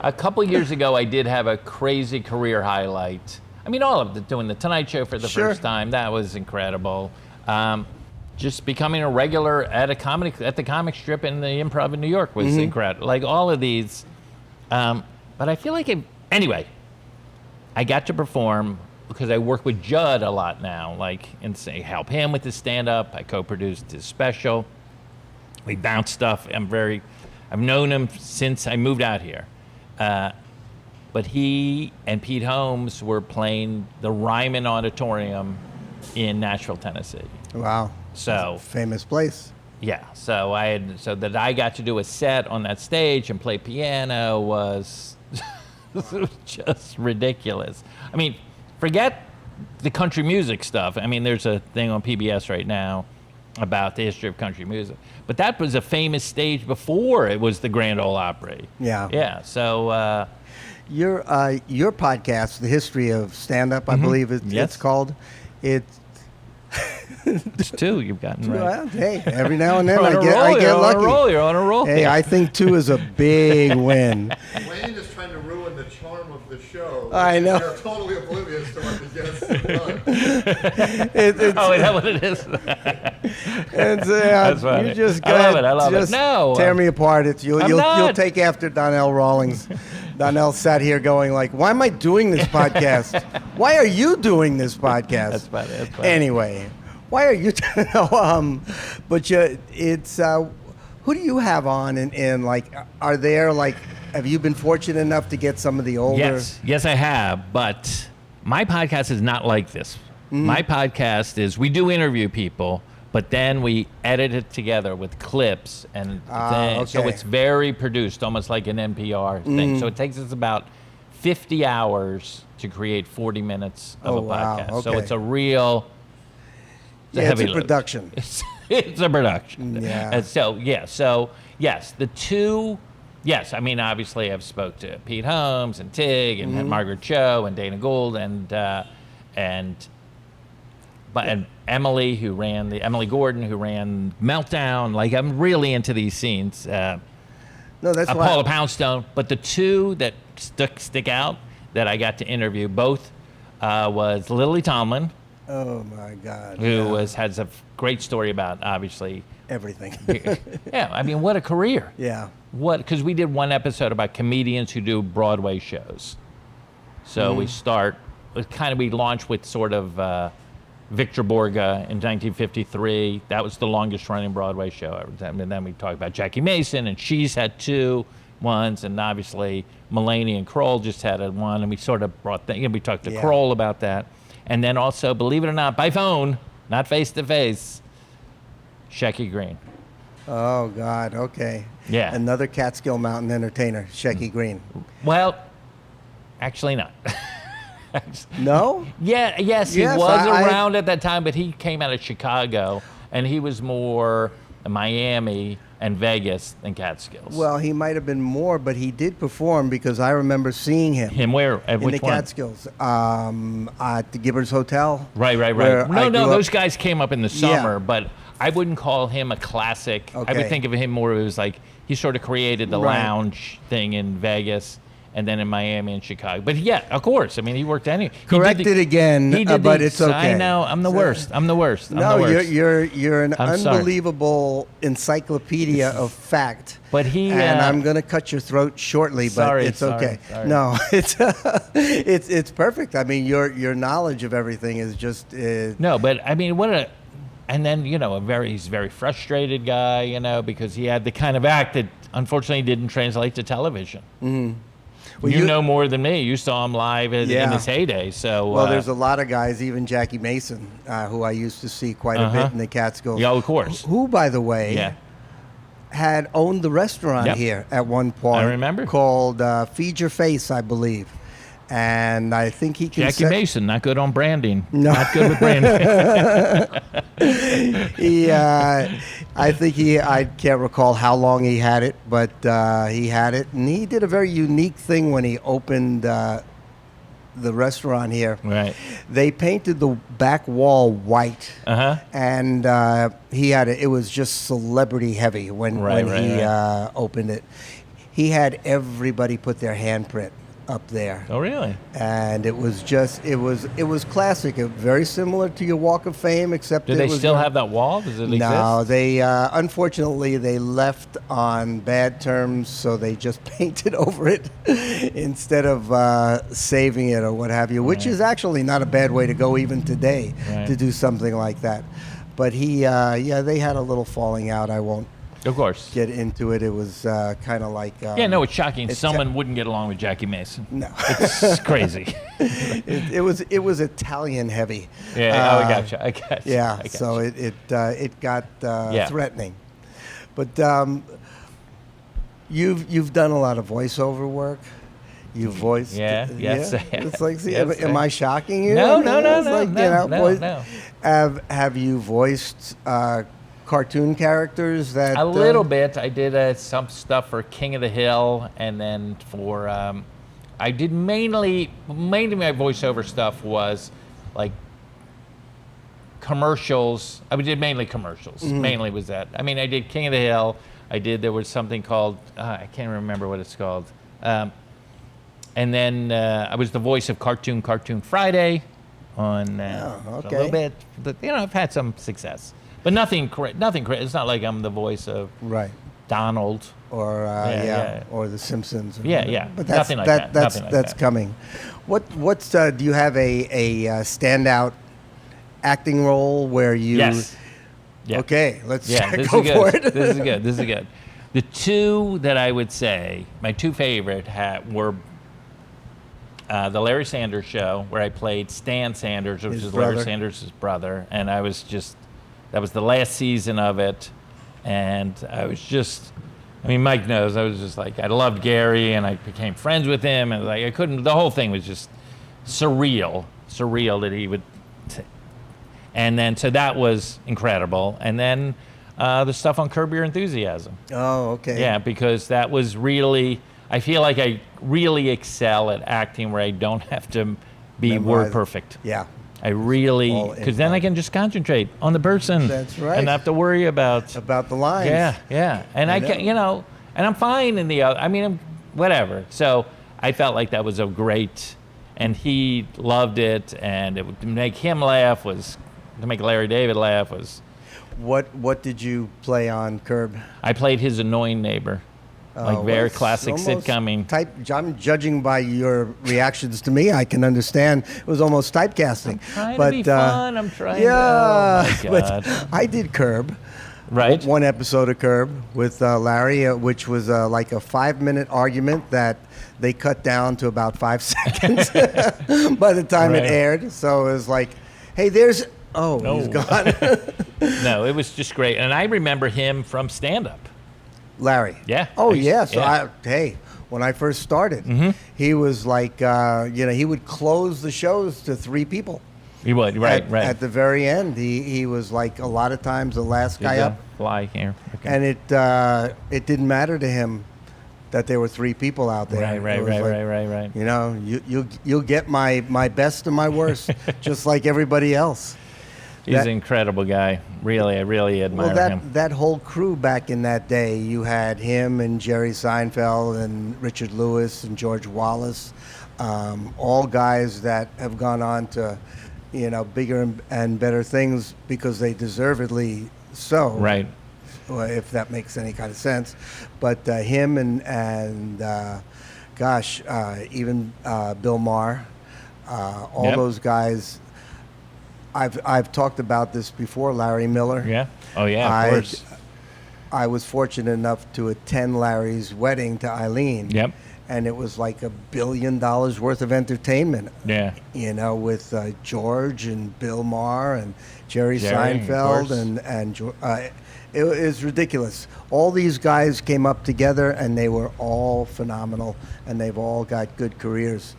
A couple years ago, I did have a crazy career highlight. I mean, all of doing the Tonight Show for the first time, that was incredible. Just becoming a regular at the comic strip in the Improv in New York was incredible. Like all of these, but I feel like anyway. I got to perform because I work with Judd a lot now, and help him with his stand-up. I co-produced his special. We bounce stuff. I've known him since I moved out here. But he and Pete Holmes were playing the Ryman Auditorium in Nashville, Tennessee. Wow. So famous place. Yeah. So that I got to do a set on that stage and play piano was just ridiculous. I mean, forget the country music stuff. I mean, there's a thing on PBS right now about the history of country music. But that was a famous stage before it was the Grand Ole Opry. Yeah. Yeah. So your podcast, The History of Stand-Up, I believe it's called. It's two you've gotten right. Well, hey, every now and then I get lucky. You're on a roll. Hey, I think 2 is a big win. Wayne is trying to ruin the charm of the show. I know. You're totally oblivious to what the guests have done. Is that what it is? That's funny. You just I love it. No, tear me apart. You'll take after Donnell Rawlings. Donnell sat here going like, "Why am I doing this podcast? Why are you doing this podcast?" That's funny. Anyway, why are you? But it's who do you have on? And like, are there like? Have you been fortunate enough to get some of the older? Yes, I have. But my podcast is not like this. My podcast is we do interview people, but then we edit it together with clips, and so it's very produced, almost like an NPR thing. So it takes us about 50 hours to create 40 minutes of a podcast. Okay. So it's a real it's a production. It's a production. Yeah. And so yes, the two. Yes, I mean obviously I've spoke to Pete Holmes and Tig and Margaret Cho and Dana Gould and Emily Gordon who ran Meltdown. Like I'm really into these scenes. No, that's why. Paula Poundstone. But the two that stick out that I got to interview both was Lily Tomlin. Oh my God. Who has a great story about obviously everything. Yeah, I mean what a career. Yeah. Because we did one episode about comedians who do Broadway shows. So we launch with sort of Victor Borga in 1953. That was the longest running Broadway show ever. And then we talked about Jackie Mason, and she's had 2 ones, and obviously Mulaney and Kroll just had one, and we sort of brought that. We talked to Kroll about that, and then also, believe it or not, by phone, not face to face, Shecky Green. Oh God. Okay. Yeah. Another Catskill Mountain entertainer, Shecky Green. Well, actually not. No? Yeah, yes, he was around at that time, but he came out of Chicago, and he was more Miami and Vegas than Catskills. Well, he might have been more, but he did perform because I remember seeing him. Him where? At in which the one? Catskills, at the Gibbers Hotel. Right. No, those guys came up in the summer, but I wouldn't call him a classic. Okay. I would think of him more as like he sort of created the lounge thing in Vegas. and then in Miami and Chicago. But yeah, of course. I mean, he worked any. Corrected again, but it's okay. I know. I'm the worst. I'm the worst. No, you're an I'm sorry. unbelievable encyclopedia of fact. But he and I'm gonna cut your throat shortly, but it's okay. Sorry. No, it's perfect. I mean, your knowledge of everything is just no. But I mean, and then he's a very frustrated guy, because he had the kind of act that unfortunately didn't translate to television. Mm-hmm. Well, you know more than me. You saw him live in his heyday. So well, there's a lot of guys, even Jackie Mason, who I used to see quite a bit in the Catskills. Yeah, of course. Who, by the way, had owned the restaurant here at one point. I remember. Called Feed Your Face, I believe. And I think he can. Jackie Mason, not good on branding. No. Not good with branding. I can't recall how long he had it, but he had it. And he did a very unique thing when he opened the restaurant here. Right. They painted the back wall white. And he had it was just celebrity heavy when he opened it. He had everybody put their handprint up there. Oh, really? And it was classic. Very similar to your Walk of Fame, except do they still have that wall? Does it exist? No, they unfortunately they left on bad terms, so they just painted over it instead of saving it or what have you, which is actually not a bad way to go even today to do something like that. But they had a little falling out. I won't. Of course. Get into it. It was kind of like... it's shocking. Someone wouldn't get along with Jackie Mason. No. It's crazy. It was Italian heavy. Yeah, I gotcha. Yeah, so it got threatening. But you've done a lot of voiceover work. You voiced... Yes. It's like, am I shocking you? No. Have you voiced... cartoon characters that... A little bit. I did some stuff for King of the Hill, and then for... I did mainly my voiceover stuff was like commercials. I did mainly commercials. Mainly was that. I mean, I did King of the Hill. There was something called... I can't remember what it's called. And then I was the voice of Cartoon Friday on a little bit. But, I've had some success. But nothing. It's not like I'm the voice of Donald or or The Simpsons. But nothing like that. That's coming. What's do you have a standout acting role where you? Yes. Yeah. Okay, let's go for it. This is good. The two that I would say my two favorite were the Larry Sanders Show, where I played Stan Sanders, which is Larry Sanders' brother, and I was just. That was the last season of it, and I was just, Mike knows, I was just like, I loved Gary, and I became friends with him, and like, the whole thing was just surreal that he would, and then, so that was incredible, and then the stuff on Curb Your Enthusiasm. Oh, okay. Yeah, because that was really, I feel like I really excel at acting where I don't have to be word perfect. Yeah. I really, because then I can just concentrate on the person. That's right. And not have to worry about the lines. Yeah. And I can, and I'm fine in the other. Whatever. So I felt like that was a great, and he loved it, and it would make him laugh to make Larry David laugh was. What did you play on Curb? I played his annoying neighbor. Very classic sitcom. I'm judging by your reactions to me. I can understand it was almost typecasting. I'm trying to be fun. I'm trying. Yeah, oh my God. But I did Curb. Right. One episode of Curb with Larry, which was like a 5-minute argument that they cut down to about 5 seconds by the time it aired. So it was like, hey, there's. Oh, no. He's gone. No, it was just great, and I remember him from stand-up. Larry. Yeah. Oh, yeah. So, when I first started, he was like, he would close the shows to 3 people. He would, right. At the very end, he was like a lot of times the last guy up. Fly here. Okay. And it didn't matter to him that there were 3 people out there. Right. You'll get my best and my worst, just like everybody else. He's an incredible guy. Really, I really admire him. That whole crew back in that day, you had him and Jerry Seinfeld and Richard Lewis and George Wallace, all guys that have gone on to, bigger and better things because they deservedly so. Right. Well, if that makes any kind of sense. But him and even Bill Maher, all those guys. I've talked about this before, Larry Miller. Yeah. Oh, yeah, of course. I was fortunate enough to attend Larry's wedding to Eileen. Yep. And it was like $1 billion worth of entertainment. Yeah. With George and Bill Maher and Jerry Seinfeld and it was ridiculous. All these guys came up together and they were all phenomenal and they've all got good careers.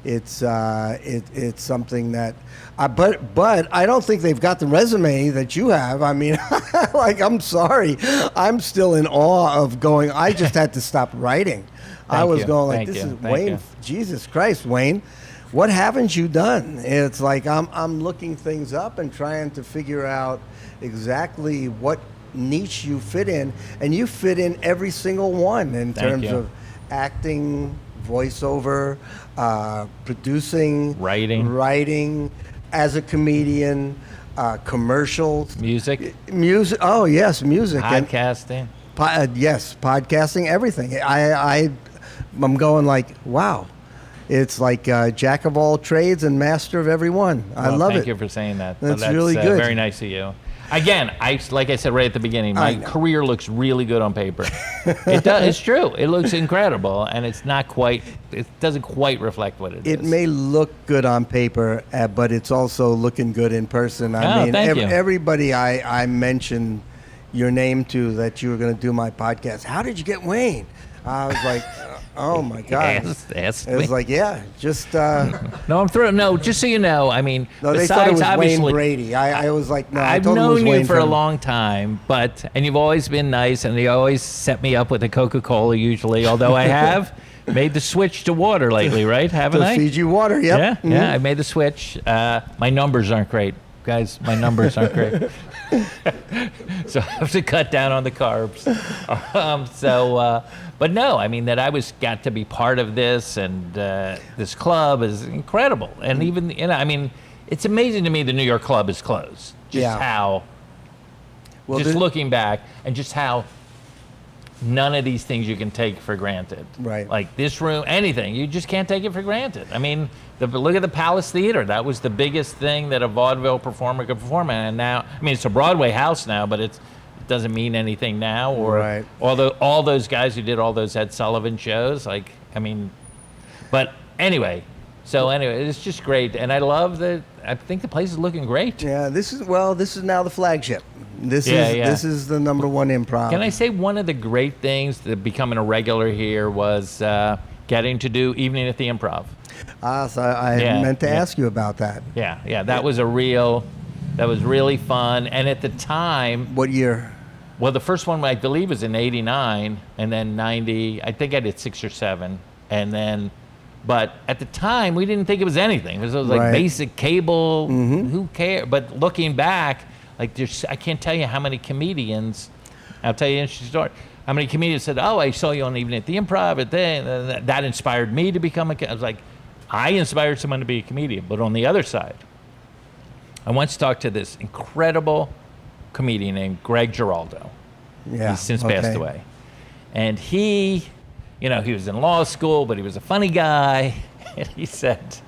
It's something that, but I don't think they've got the resume that you have. I mean, I'm sorry, I'm still in awe of going. I just had to stop writing. I was going like, this is Wayne. Jesus Christ, Wayne, what haven't you done? It's like I'm looking things up and trying to figure out exactly what niche you fit in, and you fit in every single one in terms of acting, voiceover, producing, writing as a comedian, commercials, music. Oh yes, music, podcasting. Yes, podcasting, everything. I'm going like, wow. It's like jack of all trades and master of every one. I love it. Thank you for saying that. That's really good. Very nice of you. Again, like I said right at the beginning, my career looks really good on paper. It does. It's true. It looks incredible, and it's not quite. It doesn't quite reflect what it is. It may look good on paper, but it's also looking good in person. I mean, thank you. Everybody I mentioned your name to that you were going to do my podcast. How did you get Wayne? I was like, oh my God. Ask it was me. like, just. No, I'm thrilled. No, just so you know, I mean, no, they thought it was Wayne Brady. I was like, no, I've known you for a long time, and you've always been nice, and you always set me up with a Coca-Cola usually, although I have made the switch to water lately, right? Haven't I? To Fiji water, yep. Yeah, yeah, I made the switch. My numbers aren't great. Guys, my numbers aren't great. So I have to cut down on the carbs. But no, I mean, that I got to be part of this, and this club is incredible. And even, I mean, it's amazing to me the New York club is closed. Looking back, and just how none of these things you can take for granted. Right. Like this room, anything, you just can't take it for granted. I mean, look at the Palace Theater. That was the biggest thing that a vaudeville performer could perform in. And now, I mean, it's a Broadway house now, but it doesn't mean anything now. Or all those guys who did all those Ed Sullivan shows, but anyway. So anyway, it's just great, and I think the place is looking great. Yeah, this is now the flagship. This is the number one improv. Can I say one of the great things that becoming a regular here was getting to do Evening at the Improv. So I meant to ask you about that. Yeah, that was really fun, and at the time. What year? Well, the first one I believe was in '89, and then '90. I think I did 6 or 7, and then. But at the time, we didn't think it was anything. It was like basic cable. Mm-hmm. Who cares? But looking back, I can't tell you how many comedians. I'll tell you an interesting story. How many comedians said, "Oh, I saw you on Evening at the Improv." That inspired me to become I was like, I inspired someone to be a comedian. But on the other side, I once talked to this incredible comedian named Greg Giraldo. Yeah, he's since passed away, and he. He was in law school, but he was a funny guy. And he said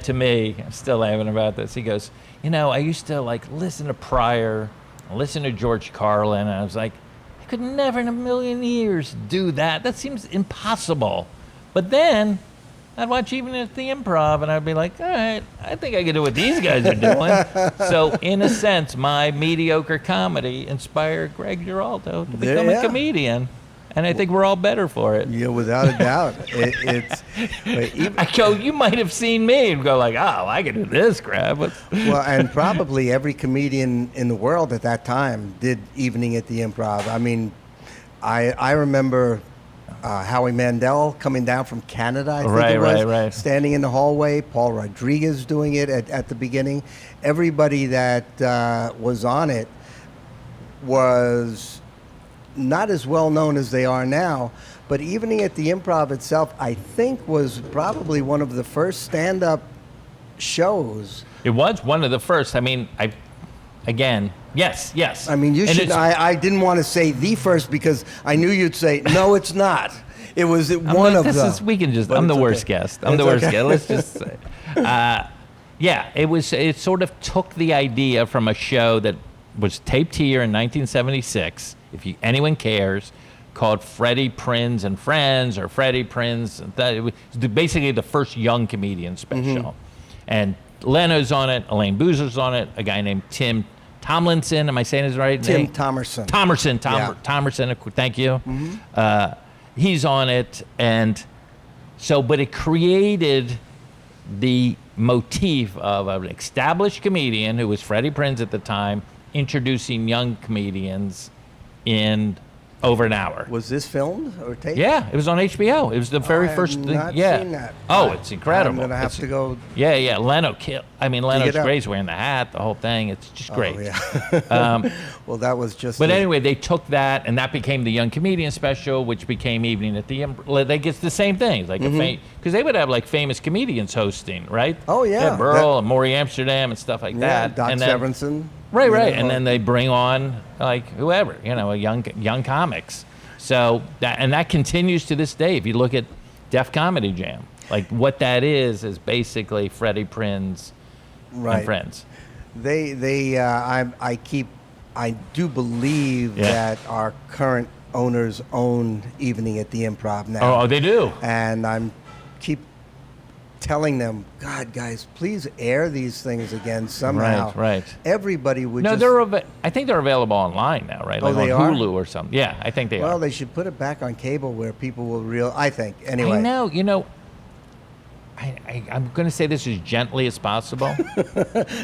to me, I'm still laughing about this. He goes, I used to listen to Pryor, listen to George Carlin. And I was like, I could never in a million years do that. That seems impossible. But then I'd watch Even at the Improv, and I'd be like, all right, I think I can do what these guys are doing. So in a sense, my mediocre comedy inspired Greg Giraldo to become a comedian. And I think we're all better for it. Yeah, without a doubt. You might have seen me and go like, oh, I can do this crap. Well, and probably every comedian in the world at that time did Evening at the Improv. I mean, I remember Howie Mandel coming down from Canada, I think Right, it was, right. standing in the hallway. Paul Rodriguez doing it at the beginning. Everybody that was on it was not as well known as they are now, but Evening at the Improv itself, I think, was probably one of the first stand-up shows. It was one of the first. I mean, yes. I mean, you And should. it's- I didn't want to say the first because I knew you'd say no. It's not. It was I'm one not- of this them. is, we can just. But I'm the it's worst okay. guest. I'm It's the worst okay. guest. Let's just say. Yeah, it was. It sort of took the idea from a show that was taped here in 1976. If anyone cares, called Freddie Prinz and Friends or Freddie Prinz. It was basically the first young comedian special, Mm-hmm. and Leno's on it. Elaine Boozer's on it. A guy named Tim Tomlinson. Am I saying his right Tim name? Thomerson. Thomerson. Yeah. Thomerson. Thank you. He's on it, and so, but it created the motif of an established comedian who was Freddie Prinz at the time, introducing young comedians in over an hour. Was this filmed or taped? Yeah, it was on HBO. It was the very I have first thing. not Yeah. seen that. Oh, it's incredible. I'm gonna have It's- to go. Yeah. Leno killed. I mean, Leno's it up. great. He's wearing the hat, the whole thing. It's just great. Oh, yeah. Well, that was just. But anyway, they took that, and that became the Young Comedian Special, which became Evening at the Improv. They get the same thing, like because they would have like famous comedians hosting, right? Oh, yeah. Burl and Maury Amsterdam and stuff like Yeah, that. Doc and then, Severinsen. right, you right, know, and then they bring on like whoever, young comics. So that continues to this day. If you look at Def Comedy Jam, like what that is basically Freddie Prinz right. and friends. I do believe Yeah. that our current owners own Evening at the Improv now. Oh, they do. And I'm keep telling them, God, guys, please air these things again somehow. Right. Everybody would No, just... I think they're available online now, right? Oh, Like they on are? Hulu or something. Yeah, I think they Well, are. they should put it back on cable where people will I think, anyway. I know. I'm going to say this as gently as possible.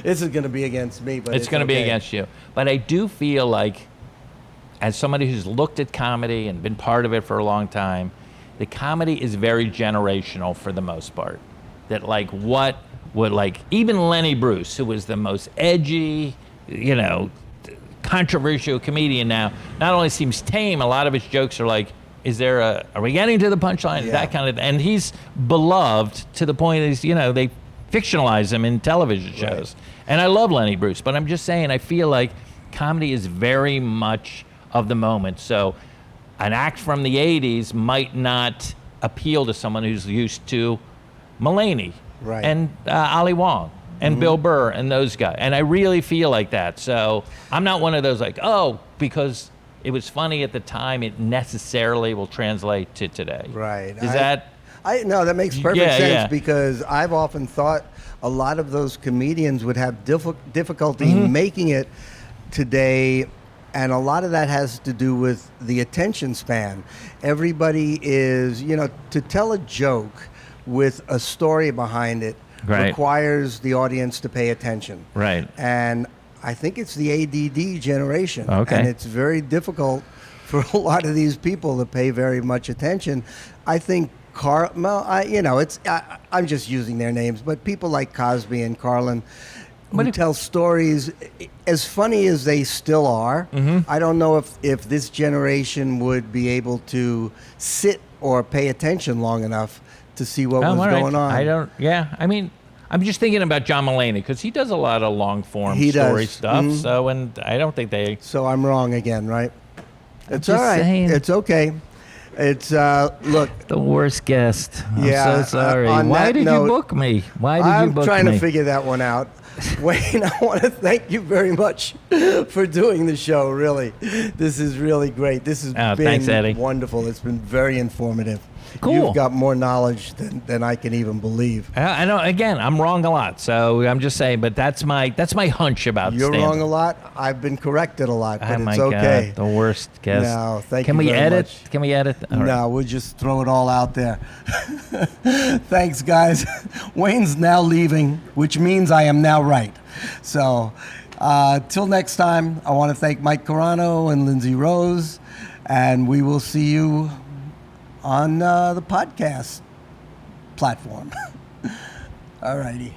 This is going to be against me, but It's going to be okay. against you. But I do feel like, as somebody who's looked at comedy and been part of it for a long time, the comedy is very generational for the most part. That like what would like even Lenny Bruce, who was the most edgy, controversial comedian now, not only seems tame, a lot of his jokes are like, are we getting to the punchline? Yeah. That kind of, and he's beloved to the point is, they fictionalize him in television shows. Right. And I love Lenny Bruce, but I'm just saying, I feel like comedy is very much of the moment. So an act from the 80s might not appeal to someone who's used to Mulaney Right. and Ali Wong and Bill Burr and those guys. And I really feel like that. So I'm not one of those like, because it was funny at the time, it necessarily will translate to today. Right. Is that... No, that makes perfect Yeah, sense yeah. because I've often thought a lot of those comedians would have difficulty Mm-hmm. making it today, and a lot of that has to do with the attention span. Everybody is, to tell a joke with a story behind it Right. requires the audience to pay attention. Right. And I think it's the ADD generation. Okay. And it's very difficult for a lot of these people to pay very much attention. I think I'm just using their names, but people like Cosby and Carlin who tell stories as funny as they still are. Mm-hmm. I don't know if this generation would be able to sit or pay attention long enough to see what was all right. going on. I mean, I'm just thinking about John Mulaney because he does a lot of long form He story does. stuff. Mhm. So, and I don't think they... So I'm wrong again, right? It's just all right. saying. It's okay. It's look. The worst guest. I'm Yeah, so sorry. on Why that did note, you book me? Why did you I'm book trying me? to figure that one out. Wayne, I want to thank you very much for doing the show. Really, this is really great. This has been thanks, Eddie. wonderful. It's been very informative. Cool. You've got more knowledge than I can even believe. I know. Again, I'm wrong a lot, so I'm just saying. But that's my hunch about You're stand-up. wrong a lot. I've been corrected a lot, but Oh it's my okay. God, the worst guest. No, thank Can you we very edit? much. Can we edit? All right. No, we'll just throw it all out there. Thanks, guys. Wayne's now leaving, which means I am now right. So, till next time, I want to thank Mike Carano and Lindsay Rose, and we will see you on the podcast platform. All righty.